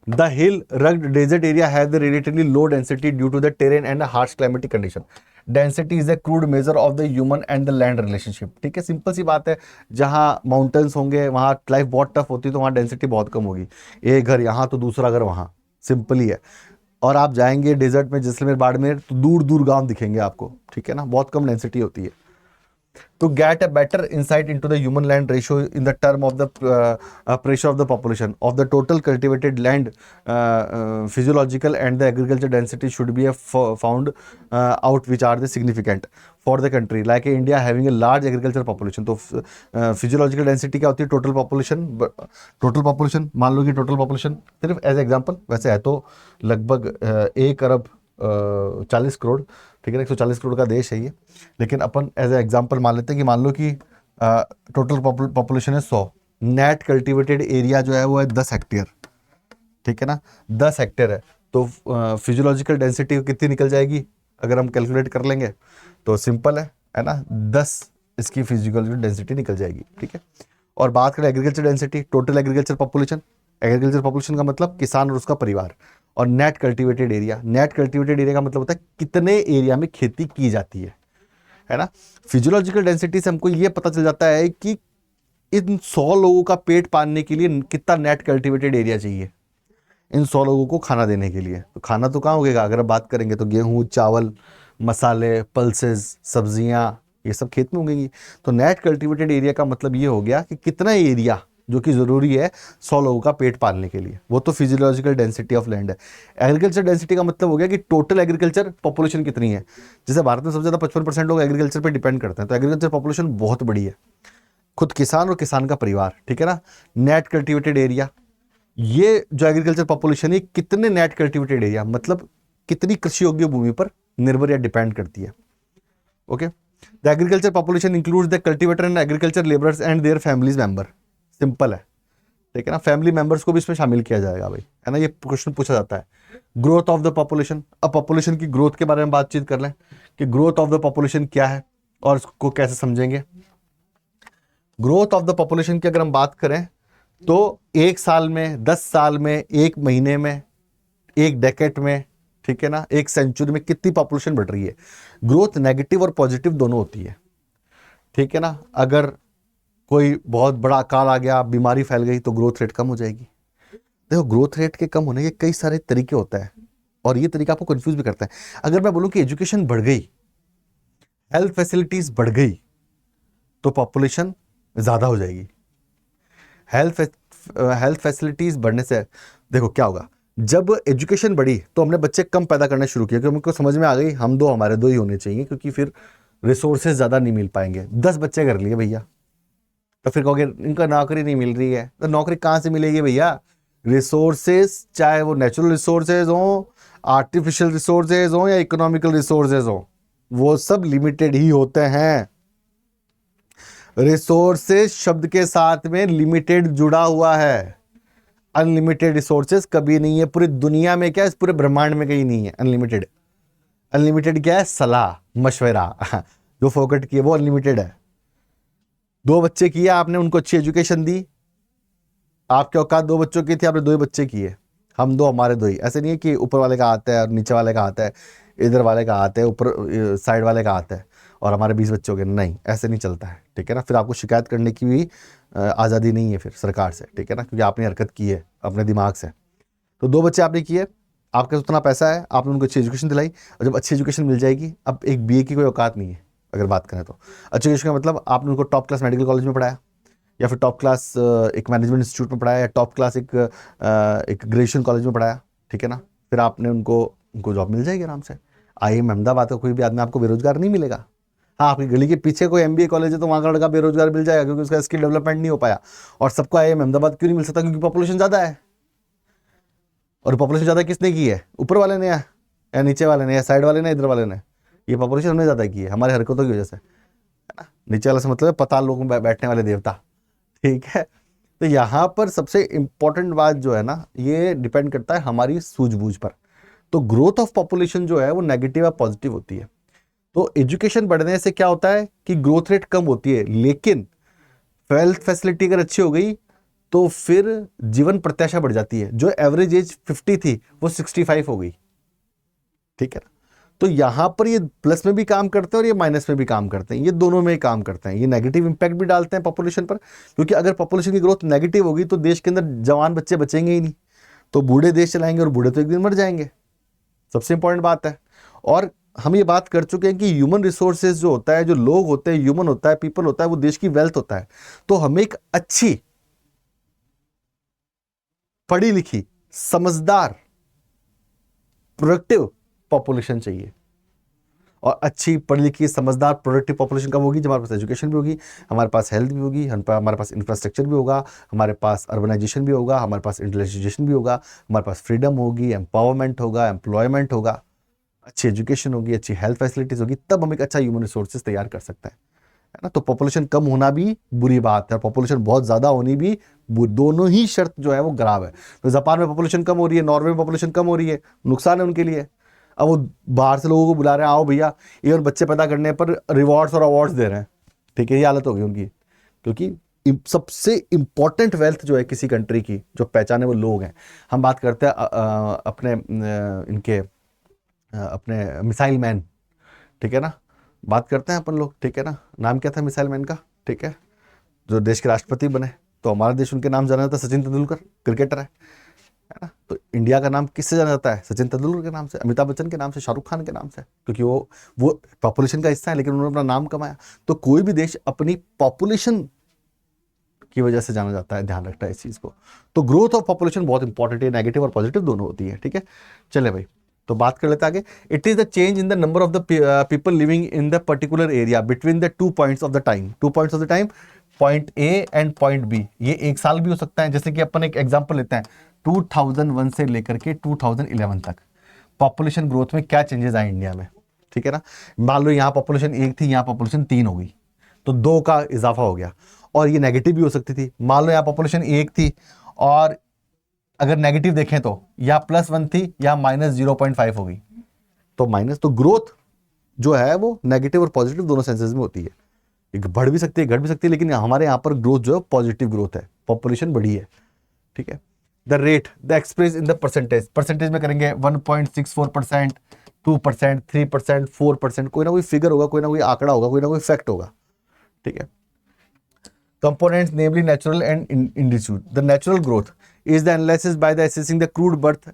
The hill rugged desert area has the relatively low density due to the terrain and a harsh climatic condition. Density is a crude measure of the human and the land relationship. ठीक है, simple सी बात है, जहाँ mountains होंगे वहाँ life बहुत tough होती है, तो वहाँ डेंसिटी बहुत कम होगी, एक घर यहाँ तो दूसरा घर वहाँ, सिंपल ही है। और आप जाएंगे डेजर्ट में, जैसलमेर, बाड़मेर, तो दूर दूर गांव दिखेंगे आपको, ठीक है ना, बहुत कम डेंसिटी होती है। To get a better insight into the human land ratio in the term of the pressure of the population of the total cultivated land, physiological and the agriculture density should be found out, which are the significant for the country like India having a large agriculture population. तो physiological density क्या होती है, total population मान लो कि total population सिर्फ as example, वैसे है तो लगभग 1 अरब 40 करोड़, ठीक है ना, 140 करोड़ का देश है ये, लेकिन अपन एज ए एग्जांपल मान लेते हैं कि मान लो कि टोटल पॉपुलेशन है 100, नेट कल्टीवेटेड एरिया जो है वो है 10 हेक्टेयर, ठीक है ना, 10 हेक्टेयर है, तो फिजियोलॉजिकल डेंसिटी कितनी निकल जाएगी अगर हम कैलकुलेट कर लेंगे, तो सिंपल है ना, 10 इसकी फिजियोलॉजिकल डेंसिटी निकल जाएगी, ठीक है। और बात करें agriculture density, total agriculture population का मतलब किसान और उसका परिवार, और नेट कल्टीवेटेड एरिया का मतलब होता है कितने एरिया में खेती की जाती है ना। फिजियोलॉजिकल डेंसिटी से हमको ये पता चल जाता है कि इन 100 लोगों का पेट पालने के लिए कितना नेट कल्टीवेटेड एरिया चाहिए इन 100 लोगों को खाना देने के लिए। तो खाना तो कहाँ होगा, अगर आप बात करेंगे तो गेहूँ, चावल, मसाले, पल्सेस, सब्जियाँ, ये सब खेत में उगेंगी। तो नेट कल्टीवेटेड एरिया का मतलब ये हो गया कि कितना एरिया जो कि ज़रूरी है 100 लोगों का पेट पालने के लिए, वो तो फिजियोलॉजिकल डेंसिटी ऑफ लैंड है। एग्रीकल्चर डेंसिटी का मतलब हो गया कि टोटल एग्रीकल्चर पॉपुलेशन कितनी है। जैसे भारत में सबसे ज़्यादा 55% लोग एग्रीकल्चर पे डिपेंड करते हैं, तो एग्रीकल्चर पॉपुलेशन बहुत बड़ी है, खुद किसान और किसान का परिवार, ठीक है ना। नेट कल्टिवेटेड एरिया, ये जो एग्रीकल्चर पॉपुलेशन है कितने नेट कल्टिवेटेड एरिया मतलब कितनी कृषि योग्य भूमि पर निर्भर या डिपेंड करती है। Okay, the agriculture population includes the cultivator and agriculture labourers and their families member. Simple है, ठीक है ना, फैमिली मेंबर्स को भी इसमें शामिल किया जाएगा भाई, है ना, ये क्वेश्चन पूछा जाता है। ग्रोथ ऑफ द पॉपुलेशन, अब पॉपुलेशन की ग्रोथ के बारे में बातचीत कर लें कि ग्रोथ ऑफ द पॉपुलेशन क्या है और इसको कैसे समझेंगे। ग्रोथ ऑफ द पॉपुलेशन की अगर हम बात करें तो 1 साल में, 10 साल में, 1 महीने में, 1 डेकेड में, ठीक है ना, 1 सेंचुरी में कितनी पॉपुलेशन बढ़ रही है। ग्रोथ नेगेटिव और पॉजिटिव दोनों होती है, ठीक है ना। अगर कोई बहुत बड़ा अकाल आ गया, बीमारी फैल गई, तो ग्रोथ रेट कम हो जाएगी। देखो, ग्रोथ रेट के कम होने के कई सारे तरीके होते हैं और ये तरीका आपको कंफ्यूज भी करता है। अगर मैं बोलूं कि एजुकेशन बढ़ गई, हेल्थ फैसिलिटीज बढ़ गई, तो पॉपुलेशन ज्यादा हो जाएगी। हेल्थ फैसिलिटीज बढ़ने से देखो क्या होगा, जब एजुकेशन बढ़ी तो हमने बच्चे कम पैदा करना शुरू किया, क्योंकि हमको समझ में आ गई हम दो, हमारे 2 ही होने चाहिए, क्योंकि फिर रिसोर्सेज ज्यादा नहीं मिल पाएंगे। 10 बच्चे कर लिए भैया, तो फिर कहोगे इनका नौकरी नहीं मिल रही है, तो नौकरी कहाँ से मिलेगी भैया। रिसोर्सेज, चाहे वो नेचुरल रिसोर्सेज हो, आर्टिफिशियल रिसोर्सेज हो या इकोनॉमिकल रिसोर्सेज हो, वो सब लिमिटेड ही होते हैं। रिसोर्सेज शब्द के साथ में लिमिटेड जुड़ा हुआ है, अनलिमिटेड रिसोर्सेज कभी नहीं है। पूरी दुनिया में क्या है, इस पूरे ब्रह्मांड में कहीं नहीं है अनलिमिटेड। अनलिमिटेड क्या है, सलाह मशवरा जो फोकट की है वो अनलिमिटेड है। 2 बच्चे किए आपने, उनको अच्छी एजुकेशन दी, आपके औकात 2 बच्चों की थी, आपने 2 ही बच्चे किए, हम 2 हमारे 2 ही। ऐसे नहीं है कि ऊपर वाले का आता है और नीचे वाले का आता है, इधर वाले का आता है, ऊपर साइड वाले का आता है और हमारे 20 बच्चे हो गए, नहीं, ऐसे नहीं चलता है, ठीक है ना। फिर आपको शिकायत करने की भी आज़ादी नहीं है फिर सरकार से, ठीक है ना, क्योंकि आपने हरकत की है अपने दिमाग से। तो 2 बच्चे आपने किए, आपके पास उतना पैसा है, आपने उनको अच्छी एजुकेशन दिलाई, और जब अच्छी एजुकेशन मिल जाएगी, अब एक बीए की कोई औकात नहीं है अगर बात करें तो। अच्छी एजुकेशन का मतलब आपने उनको टॉप क्लास मेडिकल कॉलेज में पढ़ाया, या फिर टॉप क्लास एक मैनेजमेंट इंस्टीट्यूट में पढ़ाया, या टॉप क्लास एक ग्रेजुएशन कॉलेज में पढ़ाया, ठीक है ना, फिर आपने उनको जॉब मिल जाएगी आराम से। IIM अहमदाबाद का कोई भी आदमी आपको बेरोजगार नहीं मिलेगा। हाँ, आपकी गली के पीछे कोई MBA कॉलेज है तो वहाँ का लड़का बेरोजगार मिल जाएगा, क्योंकि उसका स्किल डेवलपमेंट नहीं हो पाया। और सबको IIM अहमदाबाद क्यों नहीं मिल सकता? क्योंकि पॉपुलेशन ज़्यादा है। और पॉपुलेशन ज़्यादा किसने की है? ऊपर वाले ने या नीचे वाले ने, या साइड वाले ने, इधर वाले ने? ये पॉपुलेशन हमने ज़्यादा की है हमारी हरकतों की वजह से, है ना। नीचे वाला से मतलब है पाताल लोगों में बैठने वाले देवता, ठीक है। तो यहाँ पर सबसे इंपॉर्टेंट बात जो है ना, ये डिपेंड करता है हमारी सूझबूझ पर। तो ग्रोथ ऑफ पॉपुलेशन जो है वो नेगेटिव या पॉजिटिव होती है। तो एजुकेशन बढ़ने से क्या होता है कि ग्रोथ रेट कम होती है, लेकिन हेल्थ फैसिलिटी अगर अच्छी हो गई तो फिर जीवन प्रत्याशा बढ़ जाती है। जो एवरेज एज 50 थी वो 65 हो गई, ठीक है ना। तो यहां पर ये प्लस में भी काम करते हैं और ये माइनस में भी काम करते हैं, ये दोनों में ही काम करते हैं। ये नेगेटिव इंपैक्ट भी डालते हैं पॉपुलेशन पर, क्योंकि अगर पॉपुलेशन की ग्रोथ नेगेटिव होगी तो देश के अंदर जवान बच्चे बचेंगे ही नहीं, तो बूढ़े देश चलाएंगे, और बूढ़े तो एक दिन मर जाएंगे। सबसे इंपॉर्टेंट बात है। और हम ये बात कर चुके हैं कि ह्यूमन रिसोर्सेज जो होता है, जो लोग होते हैं, ह्यूमन होता है, पीपल होता है, वो देश की वेल्थ होता है। तो हमें एक अच्छी, पढ़ी लिखी, समझदार, प्रोडक्टिव पॉपुलेशन चाहिए। और अच्छी पढ़ी लिखी, समझदार, प्रोडक्टिव पॉपुलेशन कब होगी? जब हमारे पास एजुकेशन भी होगी, हमारे पास हेल्थ भी होगी, हमारे पास इंफ्रास्ट्रक्चर भी होगा, हमारे पास अर्बनाइजेशन भी होगा, हमारे पास इंडस्ट्रियलाइजेशन भी होगा, हमारे पास फ्रीडम होगी, एम्पावरमेंट होगा, एम्प्लॉयमेंट होगा, अच्छी एजुकेशन होगी, अच्छी हेल्थ फैसिलिटीज होगी, तब हम एक अच्छा ह्यूमन रिसोर्सेज तैयार कर सकते हैं, है ना। तो पॉपुलेशन कम होना भी बुरी बात है, पॉपुलेशन बहुत ज़्यादा होनी भी दोनों ही शर्त जो है वो खराब है। तो जापान में पॉपुलेशन कम हो रही है, नॉर्वे में पॉपुलेशन कम हो रही है, नुकसान है उनके लिए। अब वो बाहर से लोगों को बुला रहे हैं, आओ भैया, इवन बच्चे पैदा करने पर रिवॉर्ड्स और अवार्ड्स दे रहे हैं, ठीक है। ये हालत हो गई उनकी, क्योंकि सबसे इंपॉर्टेंट वेल्थ जो है किसी कंट्री की, जो पहचाने वो लोग हैं। हम बात करते हैं अपने इनके अपने मिसाइल मैन, ठीक है ना, बात करते हैं अपन लोग, ठीक है ना। नाम क्या था मिसाइल मैन का, ठीक है, जो देश के राष्ट्रपति बने, तो हमारा देश उनके नाम जाना जाता है, सचिन तेंदुलकर, क्रिकेटर है ना। तो इंडिया का नाम किससे जाना जाता है? सचिन तेंदुलकर के नाम से, अमिताभ बच्चन के नाम से, शाहरुख खान के नाम से, क्योंकि वो पॉपुलेशन का हिस्सा है, लेकिन उन्होंने अपना नाम कमाया। तो कोई भी देश अपनी पॉपुलेशन की वजह से जाना जाता है, ध्यान रखता है इस चीज़ को। तो ग्रोथ ऑफ पॉपुलेशन बहुत इंपॉर्टेंट है, नेगेटिव और पॉजिटिव दोनों होती है, ठीक है। चले भाई, तो बात कर लेते आगे। It is the change in the number of the people living in the particular area between the 2 points of the time. 2 points of the time, point A and point B. ये एक साल भी हो सकता है, जैसे कि अपन एक एग्जांपल लेते हैं, 2001 से लेकर के 2011 तक पॉपुलेशन ग्रोथ में क्या चेंजेस आए इंडिया में, ठीक है ना। मान लो यहाँ पॉपुलेशन 1 थी, यहाँ पॉपुलेशन 3 हो गई, तो 2 का इजाफा हो गया। और ये नेगेटिव भी हो सकती थी, मान लो यहाँ पॉपुलेशन 1 थी, और अगर नेगेटिव देखें तो या +1 थी, या -0.5 होगी, तो माइनस। तो ग्रोथ जो है वो नेगेटिव और पॉजिटिव दोनों सेंसेस में होती है। एक बढ़ भी सकती है, घट भी सकती है, लेकिन हमारे यहाँ पर ग्रोथ जो है पॉजिटिव ग्रोथ है, पॉपुलेशन बढ़ी है, ठीक है। The rate, the express in the percentage, percentage में करेंगे 1.64%, 2%, 3%, 4%, कोई ना कोई फिगर होगा, कोई ना कोई आंकड़ा होगा, कोई ना कोई फैक्ट होगा, ठीक है। Components, namely natural and induced. The natural growth is the analysis by the assessing the crude birth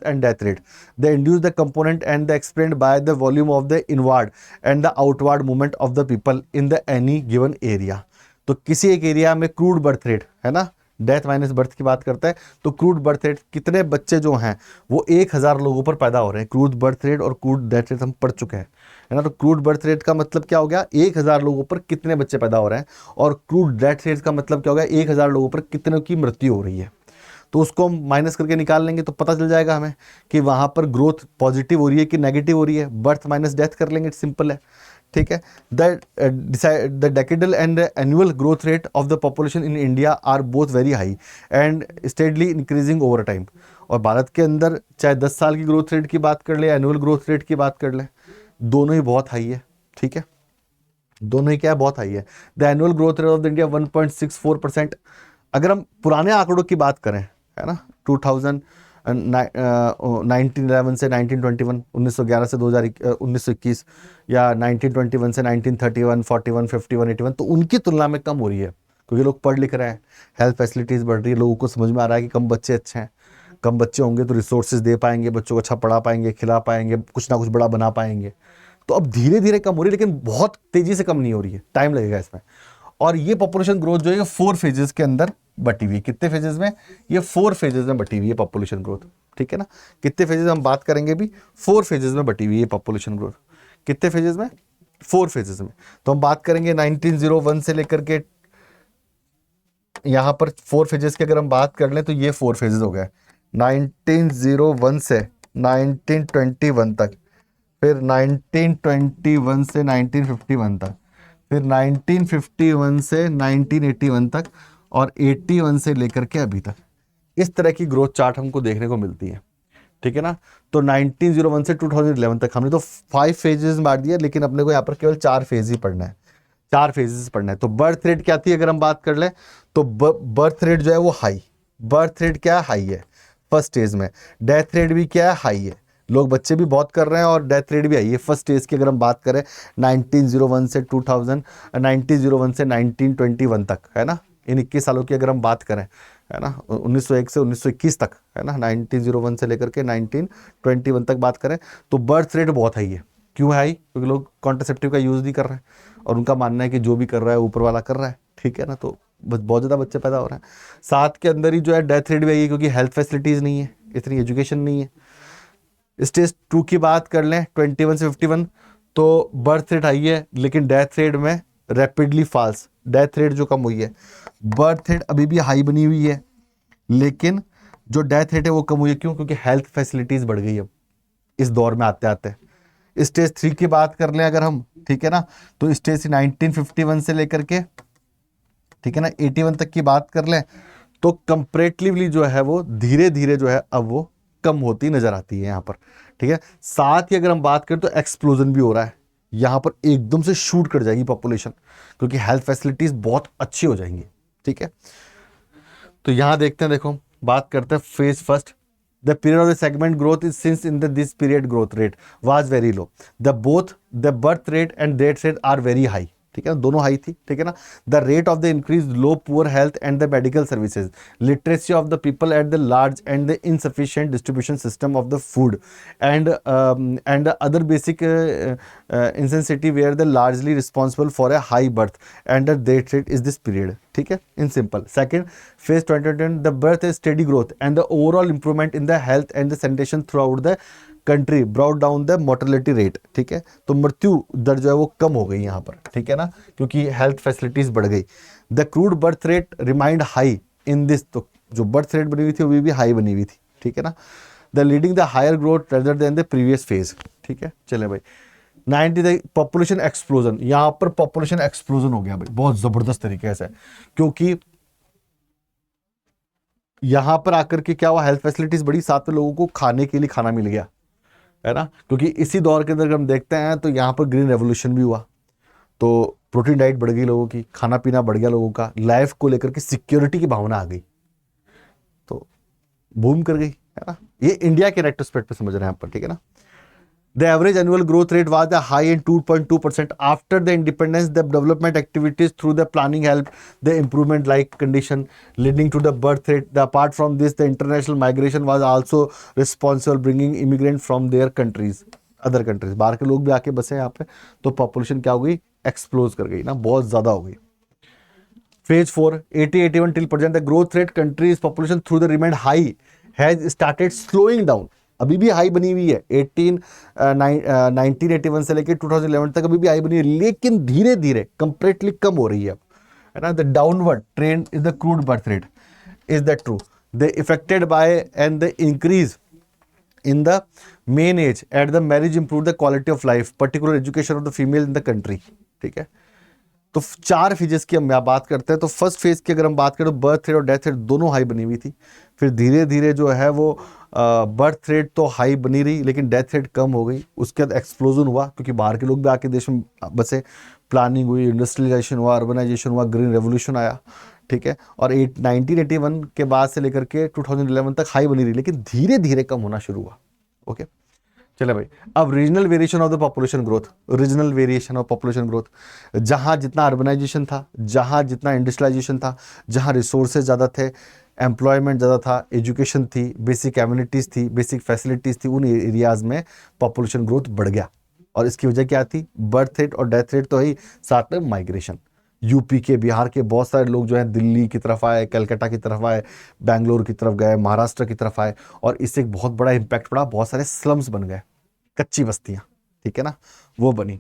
and death rate. The induced the component and the explained by the volume of the inward and the outward movement of the people in the any given area. तो किसी एक area में crude birth rate है ना, death minus birth की बात करता है, तो क्रूड बर्थ रेट कितने बच्चे जो हैं वो 1000 लोगों पर पैदा हो रहे हैं। क्रूड बर्थ रेट और क्रूड डेथ रेट हम पढ़ चुके हैं, है ना। तो क्रूड बर्थ रेट का मतलब क्या हो गया? 1000 लोगों पर कितने बच्चे पैदा हो रहे हैं। और क्रूड डेथ रेट का मतलब क्या हो गया? 1000 लोगों पर कितने की मृत्यु हो रही है। तो उसको हम माइनस करके निकाल लेंगे तो पता चल जाएगा हमें कि वहाँ पर ग्रोथ पॉजिटिव हो रही है कि नेगेटिव हो रही है। बर्थ माइनस डेथ कर लेंगे, सिंपल है, ठीक है। The decadal and annual growth rate of the population in India are both very high and steadily increasing over time. और भारत के अंदर चाहे 10 साल की ग्रोथ रेट की बात कर ले, एनुअल ग्रोथ रेट की बात कर ले, दोनों ही बहुत हाई है, ठीक है। दोनों ही क्या है? बहुत हाई है। The annual growth rate of the India 1.64%। अगर हम पुराने आंकड़ों की बात करें, है ना, 1911 से 1921, 1911 से 1921, या 1921 से 1931, 41, 51, 81, तो उनकी तुलना में कम हो रही है, क्योंकि लोग पढ़ लिख रहे हैं, हेल्थ फैसिलिटीज़ बढ़ रही है, लोगों को समझ में आ रहा है कि कम बच्चे अच्छे हैं, कम बच्चे होंगे तो रिसोर्सेज दे पाएंगे, बच्चों को अच्छा पढ़ा पाएंगे, खिला पाएंगे, कुछ ना कुछ बड़ा बना पाएंगे। तो अब धीरे धीरे कम हो रही है, लेकिन बहुत तेजी से कम नहीं हो रही है, टाइम लगेगा इसमें। और ये पॉपुलेशन ग्रोथ जो है 4 फेजेस के अंदर बटी हुई है। कितने फेजेस में? ये 4 फेजेस में बटी हुई है पॉपुलेशन ग्रोथ, ठीक है ना। कितने फेजेस हम बात करेंगे भी? 4 फेजेस में बटी हुई है पॉपुलेशन ग्रोथ। कितने फेजेस में? 4 फेजेस में। तो हम बात करेंगे 1901 से लेकर के यहां पर 4 फेजेस की अगर हम बात कर लें तो ये 4 फेजेस हो गए, 1901 से 1921 तक, फिर 1921 से 1951 तक, फिर 1951 से 1981 तक, और 81 से लेकर के अभी तक। इस तरह की ग्रोथ चार्ट हमको देखने को मिलती है, ठीक है ना। तो 1901 से 2011 तक हमने तो 5 फेजेस बांट दिया, लेकिन अपने को यहाँ पर केवल 4 फेज ही पढ़ना है, 4 फेजेस पढ़ना है। तो बर्थ रेट क्या थी अगर हम बात कर लें तो बर्थ रेट जो है वो हाई, बर्थ रेट क्या हाई है फर्स्ट स्टेज में। डेथ रेट भी क्या है? हाई है, लोग बच्चे भी बहुत कर रहे हैं और डेथ रेट भी हाई है फर्स्ट स्टेज की अगर हम बात करें 1901 से 1921 तक, है ना। इन 21 सालों की अगर हम बात करें, है ना, 1901 से 1921 तक, है ना, 1901 से लेकर के 1921 तक बात करें तो बर्थ रेट बहुत हाई है। क्यों हाई? क्योंकि लोग कॉन्ट्रासेप्टिव का यूज़ नहीं कर रहे हैं, और उनका मानना है कि जो भी कर रहा है ऊपर वाला कर रहा है, ठीक है ना। तो बहुत ज़्यादा बच्चे पैदा हो रहे हैं। साथ के अंदर ही जो है डेथ रेट भी आई है, क्योंकि हेल्थ फैसिलिटीज़ नहीं है, इतनी एजुकेशन नहीं है। स्टेज 2 की बात कर लें 21 से 51, तो बर्थ रेट हाई है, लेकिन डेथ रेट में रैपिडली फॉल्स, डेथ रेट जो कम हुई है। बर्थ रेट अभी भी हाई बनी हुई है, लेकिन जो डेथ रेट है वो कम हुई है। क्यों? क्योंकि हेल्थ फैसिलिटीज़ बढ़ गई अब इस दौर में आते आते। स्टेज 3 की बात कर लें अगर हम, ठीक है ना, तो स्टेज 1951 से लेकर के, ठीक है ना, 81 तक की बात कर लें तो कंपैरेटिवली जो है वो धीरे धीरे जो है अब वो कम होती नजर आती है यहाँ पर, ठीक है। साथ ही अगर हम बात करें तो एक्सप्लोजन भी हो रहा है, यहाँ पर एकदम से शूट कर जाएगी पॉपुलेशन, क्योंकि हेल्थ फैसिलिटीज बहुत अच्छी हो जाएंगी, ठीक है। तो यहाँ देखते हैं, देखो बात करते हैं phase first. The period of the segment growth is since in this period growth rate was very low. Both the birth rate and death rate are very high. ठीक है ना, दोनों हाई थी, ठीक है ना। The rate of the increase low poor health and the medical services, literacy of the people at the large and the insufficient distribution system of the food and other basic intensity were the largely responsible for a high birth and the death rate is this period, ठीक है, in simple. Second phase 2010, the birth is steady growth and the overall improvement in the health and the sanitation through out the country brought down the mortality rate, ठीक है। तो मृत्यु दर जो है वो कम हो गई यहाँ पर, ठीक है ना, क्योंकि हेल्थ फैसिलिटीज बढ़ गई। The crude birth rate remind high in this, तो जो बर्थ रेट बनी हुई थी वो भी हाई बनी हुई थी, ठीक है ना। The leading the higher growth rather than the previous phase, ठीक है। चले भाई 90 पॉपुलेशन एक्सप्लोजन, यहाँ पर पॉपुलेशन एक्सप्लोजन हो गया भाई बहुत जबरदस्त तरीके से, क्योंकि यहां पर आकर के क्या हुआ, हेल्थ फैसिलिटीज बढ़ी, साथ में लोगों को खाने के लिए खाना मिल गया, है ना। क्योंकि इसी दौर के अंदर हम देखते हैं तो यहाँ पर ग्रीन रेवोल्यूशन भी हुआ, तो प्रोटीन डाइट बढ़ गई लोगों की, खाना पीना बढ़ गया लोगों का, लाइफ को लेकर के सिक्योरिटी की भावना आ गई, तो बूम कर गई, है ना। ये इंडिया के रेट्रोस्पेक्ट पे समझ रहे हैं यहाँ पर, ठीक है ना। The average annual growth rate was a high in 2.2%. After the independence, the development activities through the planning helped the improvement like condition leading to the birth rate. Apart from this, the international migration was also responsible, bringing immigrants from their countries, other countries. बाहर के लोग भी आके बसे यहाँ पे, तो population क्या हो गई, एक्सप्लोज कर गई ना, बहुत ज्यादा हो गई। Phase 4, 80-81 till present, the growth rate countries population through the remained high has started slowing down. अभी भी हाई बनी हुई है 1981 से लेकर 2011 तक अभी भी हाई बनी है, लेकिन धीरे धीरे कंपैरेटिवली कम हो रही है ना। The downward trend is the crude birth rate, is that true? The affected by and the increase in the main age at the marriage improve the quality of life, particular education of the female in the country, ठीक है। तो 4 phases की हम बात करते हैं, तो first phase की अगर हम बात करें तो बर्थ रेट और डेथ रेट दोनों हाई बनी हुई थी, फिर धीरे धीरे जो है वो बर्थ रेट तो हाई बनी रही लेकिन डेथ रेट कम हो गई। उसके बाद एक्सप्लोजन हुआ, क्योंकि बाहर के लोग भी आके देश में बसे, प्लानिंग हुई, इंडस्ट्रियलाइजेशन हुआ, अर्बनाइजेशन हुआ, ग्रीन रेवोल्यूशन आया, ठीक है। और 1981 के बाद से लेकर के 2011 तक हाई बनी रही, लेकिन धीरे धीरे कम होना शुरू हुआ, ओके। चले भाई, अब regional variation of the population growth, regional variation of population growth, जहां जितना अर्बनाइजेशन था, जहां जितना इंडस्ट्रियलाइजेशन था, जहां रिसोर्सेज ज़्यादा थे, एम्प्लॉयमेंट ज़्यादा था, एजुकेशन थी, बेसिक एम्यूनिटीज़ थी, बेसिक फैसिलिटीज़ थी, उन एरियाज़ में पॉपुलेशन ग्रोथ बढ़ गया। और इसकी वजह क्या थी? बर्थ रेट और डेथ रेट तो ही, साथ में माइग्रेशन। यूपी के, बिहार के बहुत सारे लोग जो है दिल्ली की तरफ आए, कलकत्ता की तरफ आए, बैंगलोर की तरफ गए, महाराष्ट्र की तरफ आए, और इससे एक बहुत बड़ा इम्पैक्ट पड़ा, बहुत सारे स्लम्स बन गए, कच्ची बस्तियाँ, ठीक है ना, वो बनी।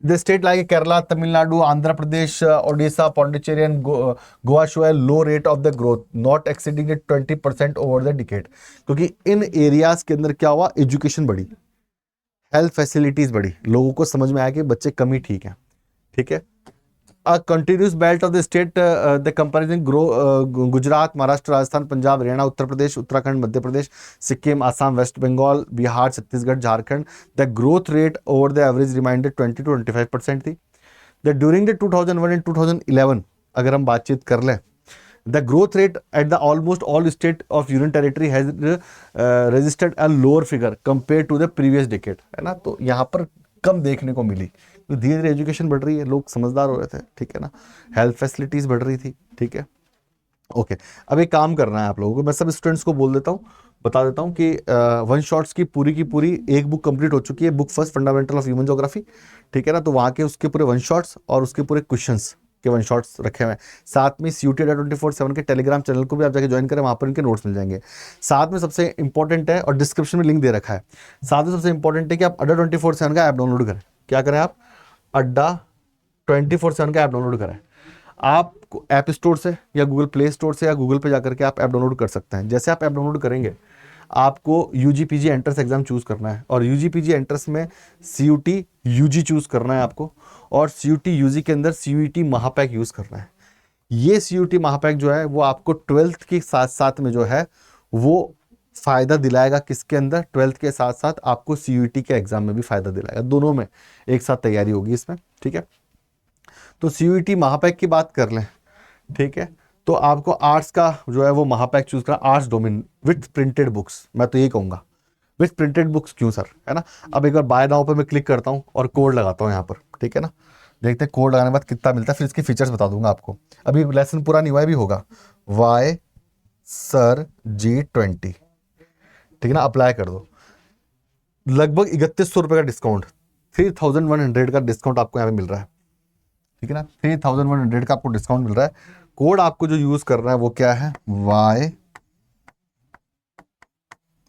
The state like Kerala, Tamil Nadu, Andhra Pradesh, Odisha, Pondicherry and Goa show A low rate of the growth not exceeding 20% over the decade. क्योंकि इन एरियाज के अंदर क्या हुआ? एजुकेशन बढ़ी, हेल्थ फैसिलिटीज बढ़ी, लोगों को समझ में आया कि बच्चे कम ही ठीक हैं, ठीक है। A continuous belt of the state, the comparison grow, Gujarat, Maharashtra, Rajasthan, Punjab, Haryana, Uttar Pradesh, Uttarakhand, Madhya Pradesh, Sikkim, Assam, West Bengal, Bihar, Chhattisgarh, Jharkhand, the growth rate over the average reminder 20 to 25% थी। द ड्यूरिंग द 2001 एंड 2011 अगर हम बातचीत कर लें, the growth rate at the almost all state of union territory has registered a lower figure compare to the previous decade, है ना। तो यहाँ पर कम देखने को मिली, तो धीरे धीरे एजुकेशन बढ़ रही है, लोग समझदार हो रहे थे, ठीक है ना, हेल्थ फैसिलिटीज बढ़ रही थी, ठीक है। ओके, अब एक काम करना है आप लोगों को, मैं सब स्टूडेंट्स को बोल देता हूँ, बता देता हूँ कि वन शॉट्स की पूरी एक बुक कंप्लीट हो चुकी है, book first fundamental of human geography, ठीक है ना। तो वहाँ के उसके पूरे वन शॉट्स और उसके पूरे क्वेश्चंस के वन शॉट्स रखे हुए हैं। साथ में CUT-24/7 के टेलीग्राम चैनल को भी आप जाके ज्वाइन करें, वहाँ पर इनके नोट्स मिल जाएंगे। साथ में सबसे इंपॉर्टेंट है, और डिस्क्रिप्शन में लिंक दे रखा है, साथ में सबसे इंपॉर्टेंट है कि आप Adda 24/7 का ऐप डाउनलोड करें। क्या करें आप? Adda 24/7 का ऐप डाउनलोड करें। आप ऐप स्टोर से या गूगल प्ले स्टोर से या गूगल पे जाकर के आप ऐप डाउनलोड कर सकते हैं। जैसे आप ऐप डाउनलोड करेंगे, आपको UG-PG एंट्रेंस एग्जाम चूज करना है, और UG-PG एंट्रेंस में CUT UG चूज करना है आपको, और CUT UG के अंदर CUET महापैक यूज करना है। ये CUT महापैक जो है वो आपको 12th के साथ साथ में जो है वो फायदा दिलाएगा। किसके अंदर? 12th के साथ साथ आपको CUET के एग्जाम में भी फायदा दिलाएगा, दोनों में एक साथ तैयारी होगी इसमें, ठीक है। तो CUET महापैक की बात कर लें, ठीक है, तो आपको आर्ट्स का जो है वो महापैक चूज करना, arts domain with printed books, मैं तो यही कहूंगा विथ प्रिंटेड बुक्स। क्यों सर? है ना। अब एक बार बाय नाउ पे मैं क्लिक करता हूँ और कोड लगाता हूँ यहाँ पर, ठीक है ना। देखते हैं कोड लगाने के बाद कितना मिलता है, फिर इसके फीचर्स बता दूंगा आपको। अभी लेसन पूरा नहीं हुआ है, भी होगा। वाई सर G20, ठीक है ना, अप्लाई कर दो। लगभग 3100 रुपये का डिस्काउंट, 3100 का डिस्काउंट आपको यहाँ पे मिल रहा है, ठीक है ना। 3100 का आपको डिस्काउंट मिल रहा है। कोड आपको जो यूज करना है वो क्या है? वाई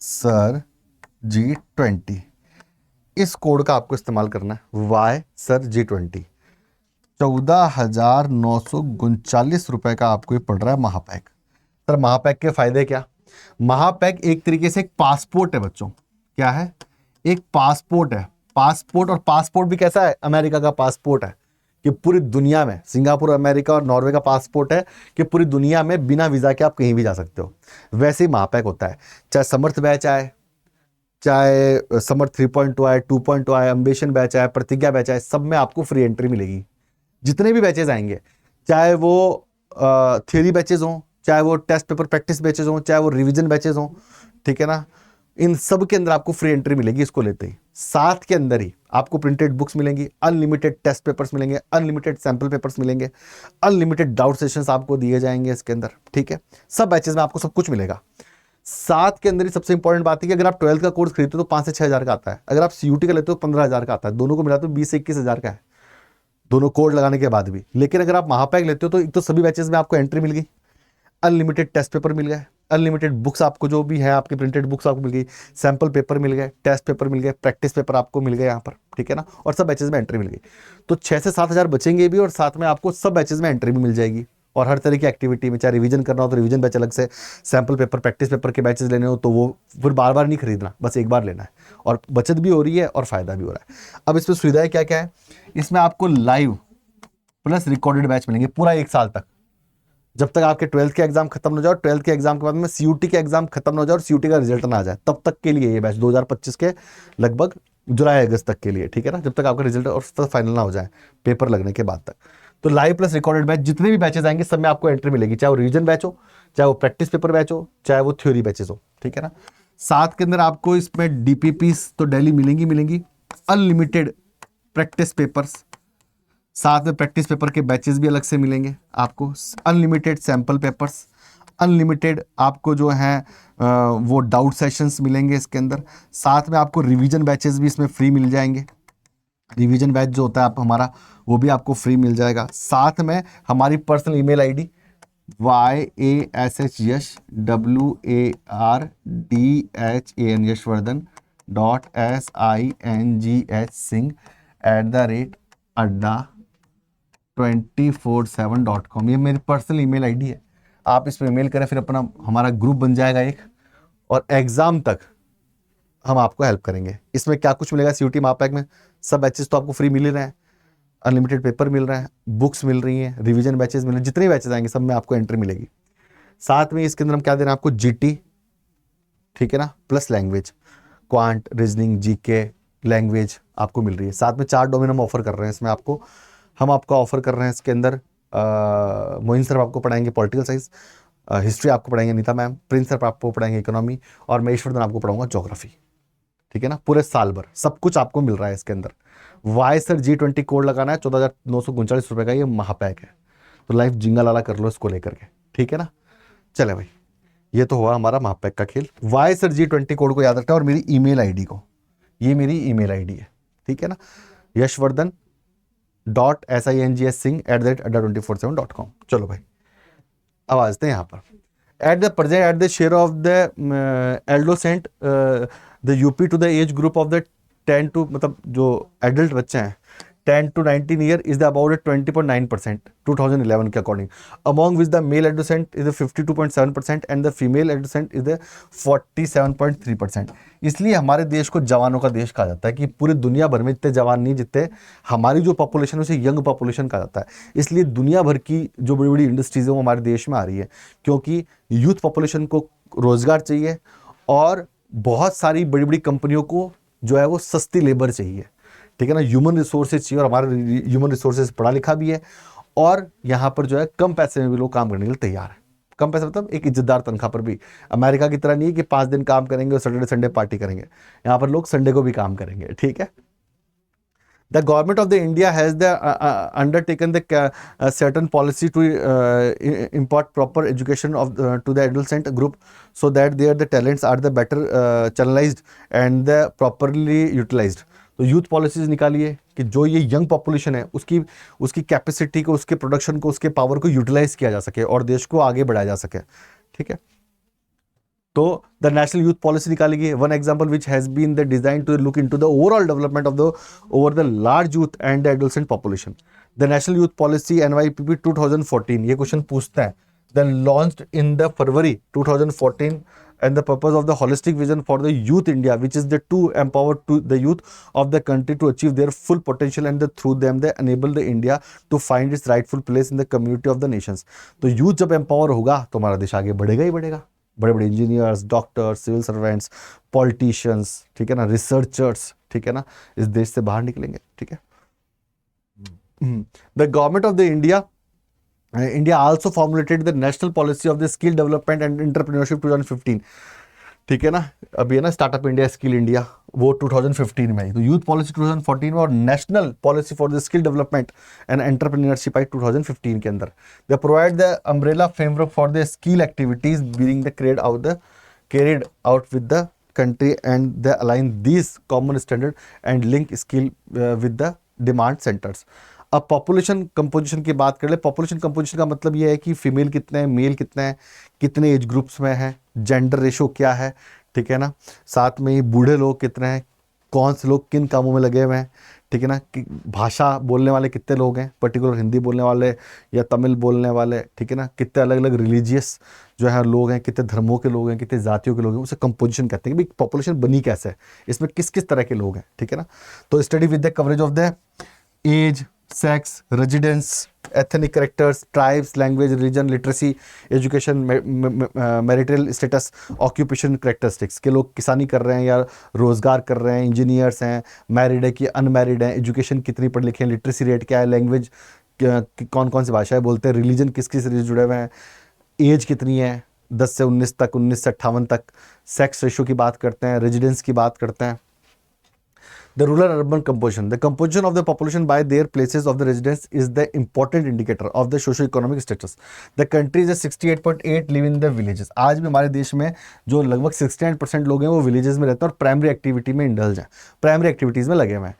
सर G20, इस कोड का आपको इस्तेमाल करना है। वाई सर G20, 14,939 रुपए का आपको ये पड़ रहा है महापैक। सर महापैक के फायदे क्या? महापैक एक तरीके से एक पासपोर्ट है बच्चों। क्या है? एक पासपोर्ट है। पासपोर्ट, और पासपोर्ट भी कैसा है? अमेरिका का पासपोर्ट है कि पूरी दुनिया में, सिंगापुर, अमेरिका और नॉर्वे का पासपोर्ट है कि पूरी दुनिया में बिना वीजा के आप कहीं भी जा सकते हो। वैसे ही महापैक होता है, चाहे समर्थ बैच आए, चाहे समर्थ 3.2 आए, 2.2 आए, अम्बिशन बैच आए, प्रतिज्ञा बैच आए, सब में आपको फ्री एंट्री मिलेगी। जितने भी बैचेज आएंगे, चाहे वो थ्योरी बैचेज हों, चाहे वो टेस्ट पेपर प्रैक्टिस बैचेज हों, चाहे वो रिवीजन बैचेज हों, ठीक है ना, इन सब के अंदर आपको फ्री एंट्री मिलेगी इसको लेते ही। साथ के अंदर ही आपको प्रिंटेड बुक्स मिलेंगी, अनलिमिटेड टेस्ट पेपर्स मिलेंगे, अनलिमिटेड सैंपल पेपर्स मिलेंगे, अनलिमिटेड डाउट सेशंस आपको दिए जाएंगे इसके अंदर, ठीक है। सब बैचेज में आपको सब कुछ मिलेगा। साथ के अंदर ही सबसे इंपॉर्टेंट बात है कि अगर आप 12th का कोर्स खरीदते हो तो 5 से 6 हज़ार का आता है। अगर आप CUT का लेते हो 15,000 का आता है। दोनों को मिला तो 20 से 21 हज़ार का है, दोनों कोड लगाने के बाद भी। लेकिन अगर आप महापैक लेते हो तो एक तो सभी बैचेस में आपको एंट्री मिल गई, अनलिमिटेड टेस्ट पेपर मिल गए, अनलिमिटेड बुक्स आपको जो भी है आपकी प्रिंटेड बुक्स आपको मिल गई, सैंपल पेपर मिल गए, टेस्ट पेपर मिल गए, प्रैक्टिस पेपर आपको मिल गए यहाँ पर, ठीक है ना, और सब बैचेस में एंट्री मिल गई। तो 6 से 7 हज़ार बचेंगे भी, और साथ में आपको सब बैचेस में एंट्री भी मिल जाएगी। और हर तरह की एक्टिविटी में, चाहे रिवीजन करना हो तो रिवीजन बैच अलग से, सैंपल पेपर प्रैक्टिस पेपर के बैचेस लेने हो तो वो फिर बार बार नहीं खरीदना, बस एक बार लेना है, और बचत भी हो रही है और फायदा भी हो रहा है। अब इसमें सुविधाएं क्या क्या है? इसमें आपको लाइव प्लस रिकॉर्डेड बैच मिलेंगे पूरा 1 साल तक, जब तक आपके 12th के एग्जाम खत्म हो जाए, 12th के एग्जाम के बाद में CUT के एग्जाम खत्म हो जाए और CUT का रिजल्ट ना आ जाए, तब तक के लिए ये बैच 2025 के लगभग जुलाई अगस्त तक के लिए, ठीक है ना, जब तक आपका रिजल्ट और फाइनल ना हो जाए पेपर लगने के बाद तक। तो लाइव प्लस रिकॉर्डेड बैच जितने भी बैचेस आएंगे सब में आपको एंट्री मिलेगी, चाहे वो रिवीजन बैच हो, चाहे वो प्रैक्टिस पेपर बैच हो, चाहे वो थ्योरी बैचेस हो, ठीक है ना। साथ के अंदर आपको इसमें DPPs तो डेली मिलेंगी, अनलिमिटेड प्रैक्टिस पेपर्स, साथ में प्रैक्टिस पेपर के बैचेस भी अलग से मिलेंगे आपको, अनलिमिटेड सैंपल पेपर्स, अनलिमिटेड आपको जो है वो डाउट सेशंस मिलेंगे इसके अंदर। साथ में आपको रिवीजन बैचेस भी इसमें फ्री मिल जाएंगे। रिवीजन बैच जो होता है आप हमारा, वो भी आपको फ्री मिल जाएगा। साथ में हमारी personal email ID YASHWARDHAN yashvardhan.SINGH@adda247.com, ये मेरी पर्सनल ईमेल आईडी है। आप इस पर ईमेल करें, फिर अपना हमारा ग्रुप बन जाएगा एक, और एग्जाम तक हम आपको हेल्प करेंगे। इसमें क्या कुछ मिलेगा CUET महापैक में? सब बैचेस तो आपको फ्री मिल ही रहे हैं, अनलिमिटेड पेपर मिल रहा है, बुक्स मिल रही हैं, रिवीजन बैचेस मिल रहे हैं, जितने बैचेस आएंगे सब में आपको एंट्री मिलेगी। साथ में इसके अंदर हम क्या दे रहे हैं आपको? GT, ठीक है ना, plus language, quant, reasoning, GK, language आपको मिल रही है। साथ में 4 डोमेन हम ऑफर कर रहे हैं इसमें आपको। हम आपको ऑफर कर रहे हैं इसके अंदर, मोइन सर आपको पढ़ाएंगे पॉलिटिकल साइंस, हिस्ट्री आपको पढ़ाएंगे नीता मैम, प्रिंस सर आपको पढ़ाएंगे इकोनॉमी, और मैं ईश्वरधन आपको पढ़ाऊंगा ज्योग्राफी, ठीक है ना। पूरे साल भर सब कुछ आपको मिल रहा है इसके अंदर। वाई सर G20 कोड लगाना है, 14,939 रुपए का ये महापैक है। तो लाइफ जिंगा लाला कर लो इसको लेकर के, ठीक है ना। चले भाई, ये तो हुआ हमारा महापैक का खेल। वाई सर G20 कोड को याद रखना, और मेरी ईमेल आईडी को, ये मेरी ईमेल आईडी है, ठीक है ना, yashvardhan.singh@adda247.com। चलो भाई, अब आते हैं यहाँ पर। At the present, at the share of the adolescent the up to the age group of the 10 to, मतलब जो एडल्ट बच्चे हैं 10 to 19 year, is the about 20.9% 2011 के according. Among which the male adolescent is the 52.7% and the female adolescent is the 47.3%। इसलिए हमारे देश को जवानों का देश कहा जाता है, कि पूरी दुनिया भर में इतने जवान नहीं जितने हमारी जो पॉपुलेशन है उसे यंग पॉपुलेशन कहा जाता है। इसलिए दुनिया भर की जो बड़ी बड़ी इंडस्ट्रीज है वो हमारे देश में आ रही है, क्योंकि यूथ पॉपुलेशन को रोजगार चाहिए, और बहुत सारी बड़ी बड़ी कंपनियों को जो है वो सस्ती लेबर चाहिए, ठीक है ना, ह्यूमन रिसोर्सेज चाहिए। और हमारा ह्यूमन रिसोर्सेज पढ़ा लिखा भी है, और यहाँ पर जो है कम पैसे में भी लोग काम करने के लिए तैयार है। कम पैसे मतलब एक इज्जतदार तनख्वाह पर भी। अमेरिका की तरह नहीं है कि 5 दिन काम करेंगे और सैटरडे संडे पार्टी करेंगे, यहाँ पर लोग संडे को भी काम करेंगे, ठीक है। The government of the India has undertaken the certain policy to impart proper education to the adolescent group, so that the talents are the better channelized and the properly utilized। तो youth policies निकाली है कि जो ये young population है उसकी capacity को, उसके प्रोडक्शन को, उसके पावर को यूटिलाइज किया जा सके और देश को आगे बढ़ाया जा सके, ठीक है। तो द नेशनल यूथ पॉलिसी निकाली गई है। One example which has been the design to look into the overall development of the over the large youth and the adolescent population. The national youth policy NYPP 2014, ये question पूछता है, then launched in the February 2014, and the purpose of the holistic vision for the youth India, which is the to empower to the youth of the country to achieve their full potential, and through them they enable the India to find its rightful place in the community of the nations। तो youth जब empower होगा तो हमारा देश आगे बढ़ेगा ही बढ़ेगा। बड़े बड़े engineers, doctors, civil servants, politicians, ठीक है ना, रिसर्चर्स, ठीक है ना, इस देश से बाहर निकलेंगे, ठीक है। The government of the India also formulated the national policy of the skill development and entrepreneurship 2015, ठीक है ना। अभी है ना स्टार्टअप इंडिया, स्किल इंडिया, वो 2015 में आई। तो यूथ पॉलिसी 2014 में, और national policy for the skill development and entrepreneurship I 2015 के अंदर। They provide the umbrella framework for the skill activities being the carried out with the country, and they align these common standard and link skill with the demand centers। अब population composition की बात कर ले। Population composition का मतलब ये है कि फीमेल कितने हैं, मेल कितने हैं, कितने एज ग्रुप्स में है, जेंडर रेशो क्या है, ठीक है ना। साथ में ही बूढ़े लोग कितने हैं, कौन से लोग किन कामों में लगे हुए हैं, ठीक है ना। कि भाषा बोलने वाले कितने लोग हैं, पर्टिकुलर हिंदी बोलने वाले या तमिल बोलने वाले, ठीक है ना। कितने अलग अलग रिलीजियस जो है लोग हैं, कितने धर्मों के लोग हैं, कितने जातियों के लोग हैं, उसे कंपोजिशन कहते हैं कि भाई पॉपुलेशन बनी कैसे है, इसमें किस किस तरह के लोग हैं, ठीक है ना। तो study with the coverage of the age, sex, residence, ethnic characters, tribes, language, religion, literacy, education, marital status, occupation characteristics, के लोग किसानी कर रहे हैं या रोजगार कर रहे हैं, इंजीनियर्स हैं, मैरिड है कि अनमैरिड हैं, एजुकेशन कितनी पढ़े लिखे हैं, लिटरेसी रेट क्या है, लैंग्वेज कौन कौन सी भाषाएं बोलते हैं, रिलीजन किस किस से जुड़े हुए हैं, एज कितनी है 10 से 19 तक, 19 से 58 तक, सेक्स रेशो की बात करते हैं, रेजिडेंस की बात करते हैं। The rural urban composition. The composition of the population by their places of the residence is the important indicator of the socio-economic status. The country is 68.8 live in the villages. आज भी हमारे देश में जो लगभग 69% लोग हैं वो विलेजेस में रहते हैं और प्राइमरी एक्टिविटी में इंडल्ज हैं, प्राइमरी एक्टिविटीज में लगे हुए हैं.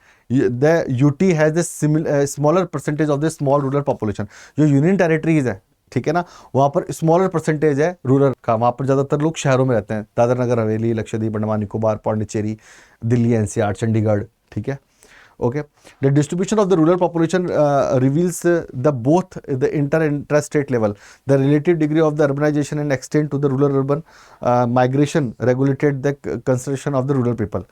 The UT has a smaller percentage of the small rural population. जो यूनियन टेरिटरीज है, ठीक है ना, वहाँ पर स्मॉलर परसेंटेज है रूरल का. वहाँ पर ज़्यादातर लोग शहरों में रहते हैं. दादर नगर हवेली, लक्षद्वीप, अंडमान निकोबार, पौंडीचेरी, दिल्ली, NCR, चंडीगढ़, ठीक है. Okay. The distribution of the rural population reveals the both the inter state level, the relative degree of the urbanisation and extend to the rural urban migration regulated the conservation of the rural people.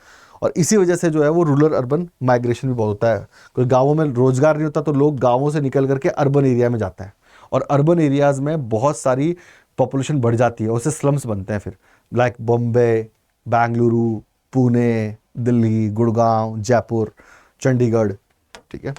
और इसी वजह से जो है वो rural urban migration भी बहुत होता है. कोई गाँवों में रोजगार नहीं होता तो लोग गाँवों से निकल करके अर्बन एरिया में जाते हैं और अर्बन एरियाज़ में बहुत सारी पॉपुलेशन बढ़ जाती है, उससे स्लम्स बनते हैं फिर, लाइक बॉम्बे, बेंगलुरु, पुणे, दिल्ली, गुड़गांव, जयपुर, चंडीगढ़, ठीक है.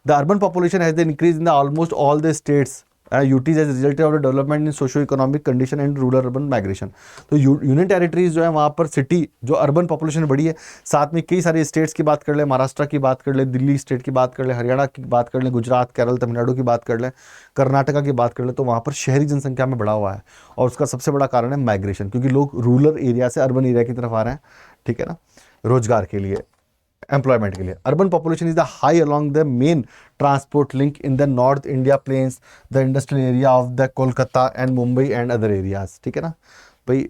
The urban population has the increase in the almost all the states UTs as result of the development in socio economic condition and rural urban migration. तो यूनियन टेरिटरीज जो है वहाँ पर सिटी जो अर्बन पॉपुलेशन बढ़ी है, साथ में कई सारे स्टेट्स की बात कर ले, महाराष्ट्र की बात कर ले, दिल्ली स्टेट की बात कर ले, हरियाणा की बात कर ले, गुजरात, केरल, तमिलनाडु की बात कर ले, कर्नाटका की बात कर ले, तो वहाँ पर शहरी जनसंख्या में बढ़ा हुआ है. और उसका सबसे बड़ा कारण है माइग्रेशन, क्योंकि लोग रूरल एरिया से अर्बन एरिया की तरफ आ रहे हैं, ठीक है ना, रोजगार के लिए, एम्प्लॉयमेंट के लिए. Urban population is the high along the main transport link in the North India plains, the industrial area of the Kolkata and Mumbai and other areas, ठीक है ना. भाई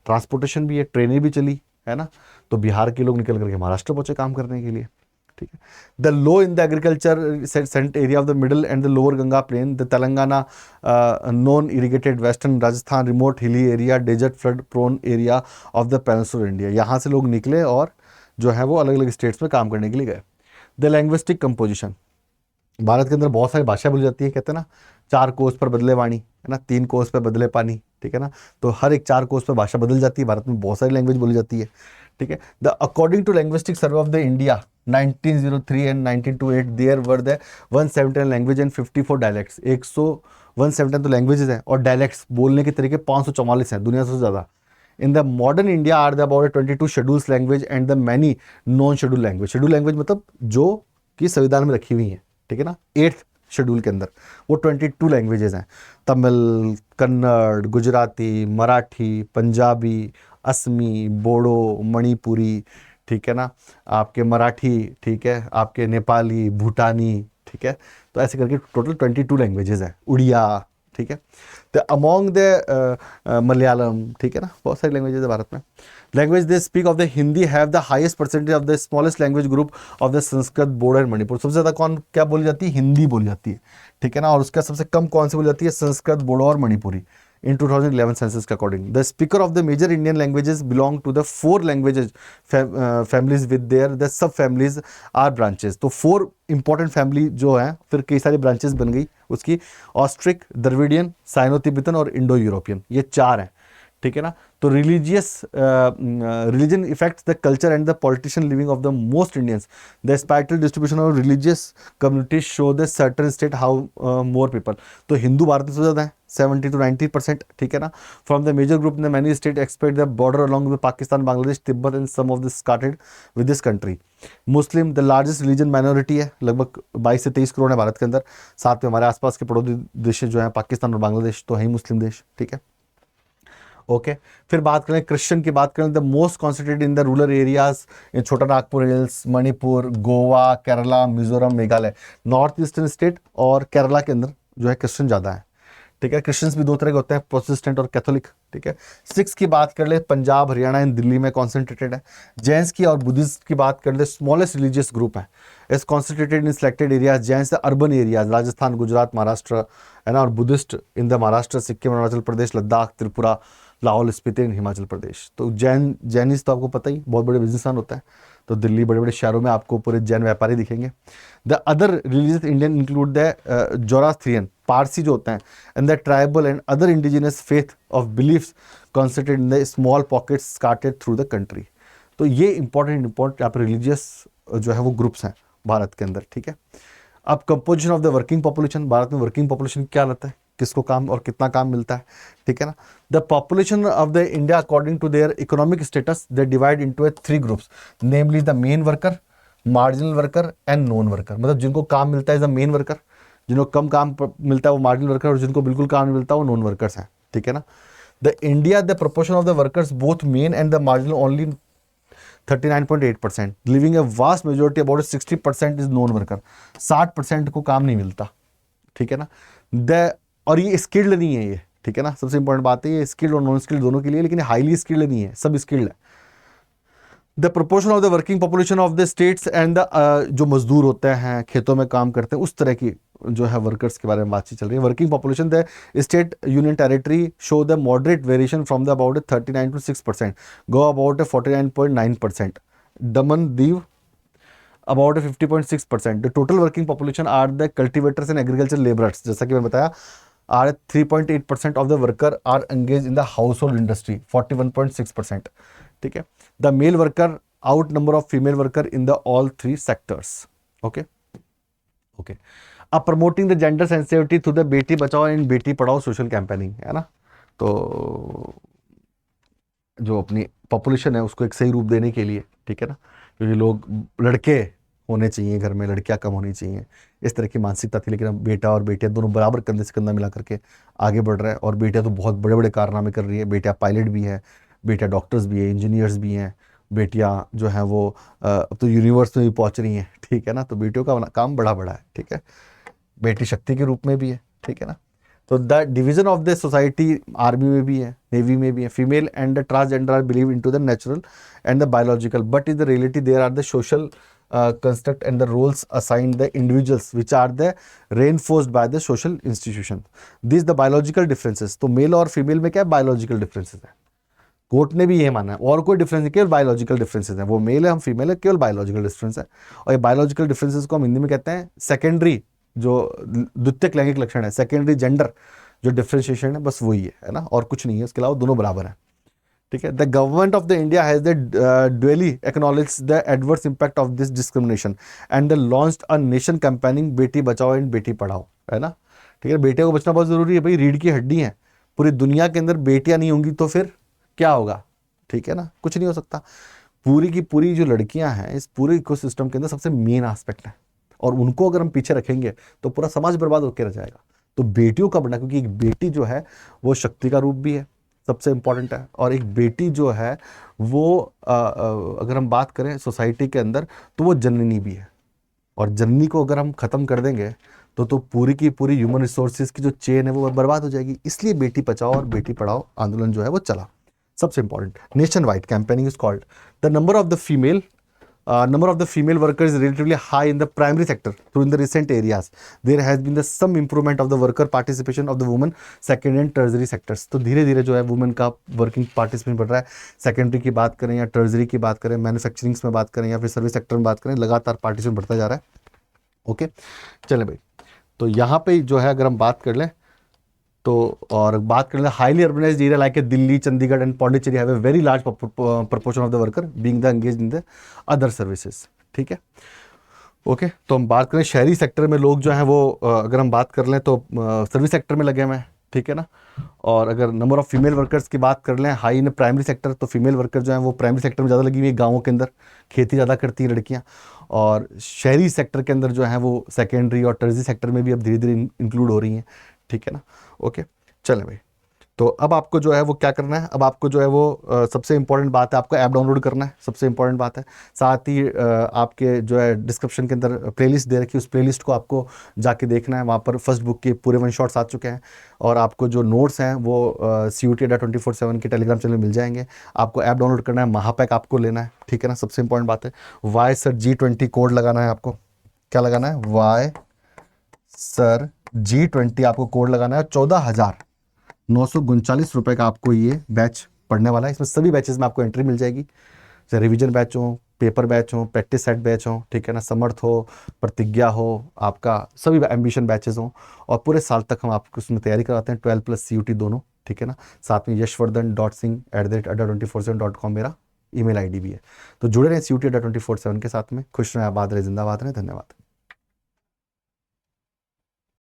ट्रांसपोर्टेशन भी है, ट्रेनें भी चली है ना, तो बिहार के लोग निकल करके महाराष्ट्र पहुंचे काम करने के लिए, ठीक है. The low in the agriculture cent area of the middle and the lower Ganga plain, the Telangana non irrigated western Rajasthan remote hilly area, desert flood prone area of the peninsular India, यहाँ से लोग निकले और जो है वो अलग अलग स्टेट्स में काम करने के लिए गए. The linguistic composition. भारत के अंदर बहुत सारी भाषा बोली जाती है, कहते हैं ना 4 कोस पर बदले वाणी, है ना, 3 कोस पर बदले पानी, ठीक है ना. तो हर एक 4 कोस पर भाषा बदल जाती है. भारत में बहुत सारी लैंग्वेज बोली जाती है, ठीक है. The according to linguistic survey of the India 1903 and 1928 there were the 117 language and 54 dialects. 117 तो लैंग्वेजेस हैं और डायलेक्ट्स बोलने के तरीके 544 हैं, दुनिया से ज़्यादा. In the modern India are the about 22 schedules language and the many non-scheduled language. Scheduled language मतलब जो कि संविधान में रखी हुई है, ठीक है ना, 8th शेड्यूल के अंदर वो 22 लैंग्वेजेस हैं. तमिल, कन्नड़, गुजराती, मराठी, पंजाबी, असमी, बोडो, मणिपुरी, ठीक है ना, आपके मराठी, ठीक है, आपके नेपाली, भूटानी, ठीक है. तो ऐसे करके टोटल 22 लैंग्वेजेस हैं. उड़िया, ठीक है. द अमॉन्ग द मलयालम, ठीक है ना, बहुत सारी लैंग्वेजेस है भारत में. Language they speak of the Hindi have the highest percentage of the smallest language group of the Sanskrit, Bodo and Manipur. सबसे ज़्यादा कौन क्या बोली जाती है? हिंदी बोली जाती है, ठीक है ना. और उसका सबसे कम कौन सी बोली जाती है? संस्कृत, बोडो और मणिपुरी. In 2011 census के according, the speaker of the major Indian languages belong to the 4 languages families with their the sub families are branches. तो 4 important family जो है फिर कई सारी branches बन गई उसकी. ऑस्ट्रिक, द्रविडियन, साइनो तिब्बतन और इंडो यूरोपियन, ये 4 हैं, ठीक है ना. तो religion effects the culture and the politician living of the most Indians. The spatial distribution of religious communities show the certain state how more people. तो हिंदू भारत में सबसे ज़्यादा है, 70 to 90%, ठीक है ना. From the major group in the many state expect the border along with Pakistan, Bangladesh, Tibet and some of the started with this country. Muslim the largest religion minority है, लगभग 22 से 23 करोड़ है भारत के अंदर. साथ में हमारे आसपास के पड़ोसी देश जो है पाकिस्तान और बांग्लादेश तो है ही मुस्लिम देश, ठीक है. ओके फिर बात करें क्रिश्चियन की, बात करें the most concentrated in the rural areas in Chota Nagpur hills, Manipur, Goa, Kerala, Mizoram, Meghalaya. North eastern state और केरला के अंदर जो है क्रिश्चियन ज़्यादा है, ठीक है. क्रिश्चियंस भी 2 तरह के होते हैं, प्रोटेस्टेंट और कैथोलिक, ठीक है. सिक्स की बात कर ले, पंजाब, हरियाणा एंड दिल्ली में कॉन्सेंट्रेटेड है. जैन्स की और बुद्धिस्ट की बात कर ले, स्मॉलेस्ट रिलीजियस ग्रुप है, is concentrated in selected areas. Jains urban areas, Rajasthan, Gujarat, Maharashtra, है ना. और Buddhist in the Maharashtra, Sikkim, Arunachal Pradesh, Ladakh, Tripura, Lahaul Spiti in Himachal Pradesh. तो जैनिस तो आपको पता ही बहुत बड़े बिजनेसमैन होता है, तो दिल्ली बड़े बड़े शहरों में आपको पूरे जैन व्यापारी दिखेंगे. The other religious Indian include the Zoroastrian, Parsi जो होते हैं, and the tribal and other indigenous faith of beliefs concentrated in the small pockets scattered through the country. तो ये इंपॉर्टेंट यहाँ पर रिलीजियस जो है वो ग्रुप्स हैं भारत के अंदर, ठीक है. अब composition of the working population. Bharat में वर्किंग पॉपुलेशन क्या रहता है, किसको काम और कितना काम मिलता है, ठीक है ना. The population of the India according to their economic status they divide into 3 groups, namely the main worker, marginal worker and non worker, मतलब जिनको काम मिलता है इज द मेन वर्कर, जिनको कम काम मिलता है वो मार्जिनल वर्कर, और जिनको बिल्कुल काम नहीं मिलता वो नॉन वर्कर्स हैं, ठीक है ना। The India the proportion of the workers both men and the marginal only 39.8%, living a vast majority about 60% is non worker, 60% को काम नहीं मिलता, ठीक है ना। और ये स्किल्ड नहीं है ये, ठीक है ना, सबसे इंपॉर्टेंट बात है ये स्किल्ड और नॉन स्किल्ड दोनों के लिए, लेकिन हाईली स्किल्ड नहीं है, सब स्किल्ड है। The proportion of the working population of the states and the जो मजदूर होते हैं खेतों में काम करते हैं उस तरह की जो है वर्कर्स के बारे में बातचीत चल रही है। Working population the state union territory show the moderate variation from the about 39 to 6%, go about 49.9%, Daman Diu about 50.6%. The total working population are the cultivators and agricultural laborers, जैसा कि मैंने बताया, are 3.8% of the worker are engaged in the household industry, 41.6%, ठीक है। The male worker outnumber of female worker in the all three sectors, okay, okay. अब promoting the gender sensitivity through the Beti Bachao and Beti Padhao social campaigning, है ना। तो जो अपनी population है उसको एक सही रूप देने के लिए, ठीक है ना, क्योंकि लोग लड़के होने चाहिए घर में, लड़कियां कम होनी चाहिए, इस तरह की मानसिकता थी। लेकिन अब बेटा और बेटियां दोनों बराबर कंधे से कंधा मिला करके आगे बढ़ रहे हैं, और बेटियां तो बहुत बड़े बड़े कारनामे कर रही है। बेटियां पायलट भी हैं, बेटियां डॉक्टर्स भी हैं, इंजीनियर्स भी हैं, बेटियां जो हैं वो अब तो यूनिवर्स में भी पहुंच रही हैं, ठीक है ना। तो बेटियों का काम बड़ा बड़ा है, ठीक है, बेटी शक्ति के रूप में भी है, ठीक है ना। तो the division of the society army में भी है, नेवी में भी है, female and the transgender are believe into the natural and the biological, but is the reality there are the social construct and the roles assigned the individuals which are the reinforced by the social institution. These the biological differences. तो mail और female में क्या biological differences है, court ने भी ये माना है, और कोई डिफरेंस नहीं, केवल बायोलॉजिकल डिफरेंसेस हैं। वो मेल है हम फीमेल है, केवल बायोलॉजिकल डिफरेंस है। और ये बायोलॉजिकल डिफरेंसेस को हम हिंदी में कहते हैं सेकेंडरी, जो द्वितीयक लैंगिक लक्षण है, सेकेंडरी जेंडर जो डिफरेंशिएशन है, बस वही है ना, और कुछ नहीं है, उसके अलावा दोनों बराबर है, ठीक है। The government of the India has the duly acknowledge the adverse impact of this discrimination and the launched a nation campaigning Beti Bachao and Beti Padhao, है ना, ठीक है। बेटियों को बचना बहुत जरूरी है भाई, रीढ़ की हड्डी है, पूरी दुनिया के अंदर बेटियां नहीं होंगी तो फिर क्या होगा, ठीक है ना, कुछ नहीं हो सकता। पूरी की पूरी जो लड़कियां हैं इस पूरे इकोसिस्टम के अंदर सबसे मेन एस्पेक्ट है, और उनको अगर हम पीछे रखेंगे तो पूरा समाज बर्बाद होकर रह जाएगा। तो बेटियों का बढ़ना, क्योंकि एक बेटी जो है वो शक्ति का रूप भी है, सबसे इंपॉर्टेंट है, और एक बेटी जो है वो अगर हम बात करें सोसाइटी के अंदर तो वो जननी भी है, और जननी को अगर हम खत्म कर देंगे तो पूरी की पूरी ह्यूमन रिसोर्सेज की जो चेन है वो बर्बाद हो जाएगी। इसलिए बेटी बचाओ और बेटी पढ़ाओ आंदोलन जो है वो चला, सबसे important. Nation wide campaigning is called. The number of the female workers is relatively high in the primary sector. Through in the recent areas, there has been some improvement of the worker participation of the women secondary and tertiary sectors. तो धीरे धीरे जो है women का working participation बढ़ रहा है। Secondary की बात करें या टर्जरी की बात करें, मैन्युफैक्चरिंग्स में बात करें या फिर सर्विस सेक्टर में बात करें, लगातार पार्टिसिपेशन बढ़ता जा रहा है। ओके, चलें भाई, तो यहाँ पे जो है अगर हम बात कर लें तो, और बात कर लें highly urbanised area like Delhi, Chandigarh and Pondicherry have a very large proportion of the worker being the engaged in the other services, ठीक है। ओके, तो हम बात करें शहरी सेक्टर में लोग जो हैं वो अगर हम बात कर लें तो सर्विस सेक्टर में लगे हुए हैं, ठीक है ना। और अगर नंबर ऑफ फीमेल वर्कर्स की बात कर लें हाई इन प्राइमरी सेक्टर, तो फीमेल वर्कर जो हैं वो प्राइमरी सेक्टर में ज़्यादा लगी हुई है, गाँवों के अंदर खेती ज़्यादा करती हैं लड़कियाँ, और शहरी सेक्टर के अंदर जो है वो सेकेंडरी और टर्जरी सेक्टर में भी अब धीरे धीरे इंक्लूड हो रही हैं, ठीक है ना। ओके, चलें भाई, तो अब आपको जो है वो क्या करना है, अब आपको जो है वो सबसे इंपॉर्टेंट बात है, आपको ऐप डाउनलोड करना है, सबसे इंपॉर्टेंट बात है। साथ ही आपके जो है डिस्क्रिप्शन के अंदर प्लेलिस्ट दे रखी है, उस प्लेलिस्ट को आपको जाके देखना है, वहाँ पर फर्स्ट बुक के पूरे 1 शॉट्स आ चुके हैं, और आपको जो नोट्स हैं वो CUT@24/7 के टेलीग्राम चैनल में मिल जाएंगे। आपको ऐप डाउनलोड करना है, महापैक आपको लेना है, ठीक है ना, सबसे इंपॉर्टेंट बात है। वाई सर G20 कोड लगाना है, आपको क्या लगाना है, वाई सर G20 आपको कोड लगाना है। 14,939 रुपये का आपको ये बैच पढ़ने वाला है। इसमें सभी बैचेस में आपको एंट्री मिल जाएगी, चाहे रिवीजन बैच हो, पेपर बैच हो, प्रैक्टिस सेट बैच हो, ठीक है ना, समर्थ हो, प्रतिज्ञा हो, आपका सभी एम्बिशन बैचेस हो, और पूरे साल तक हम आपको उसमें तैयारी कराते हैं, 12 + CUT दोनों, ठीक है ना। साथ में yashvardhan.singh@adda247.com मेरा email ID भी है। तो जुड़े रहें CUT@24/7 के साथ में। खुश रहें, आबाद रहें, जिंदाबाद रहें। धन्यवाद।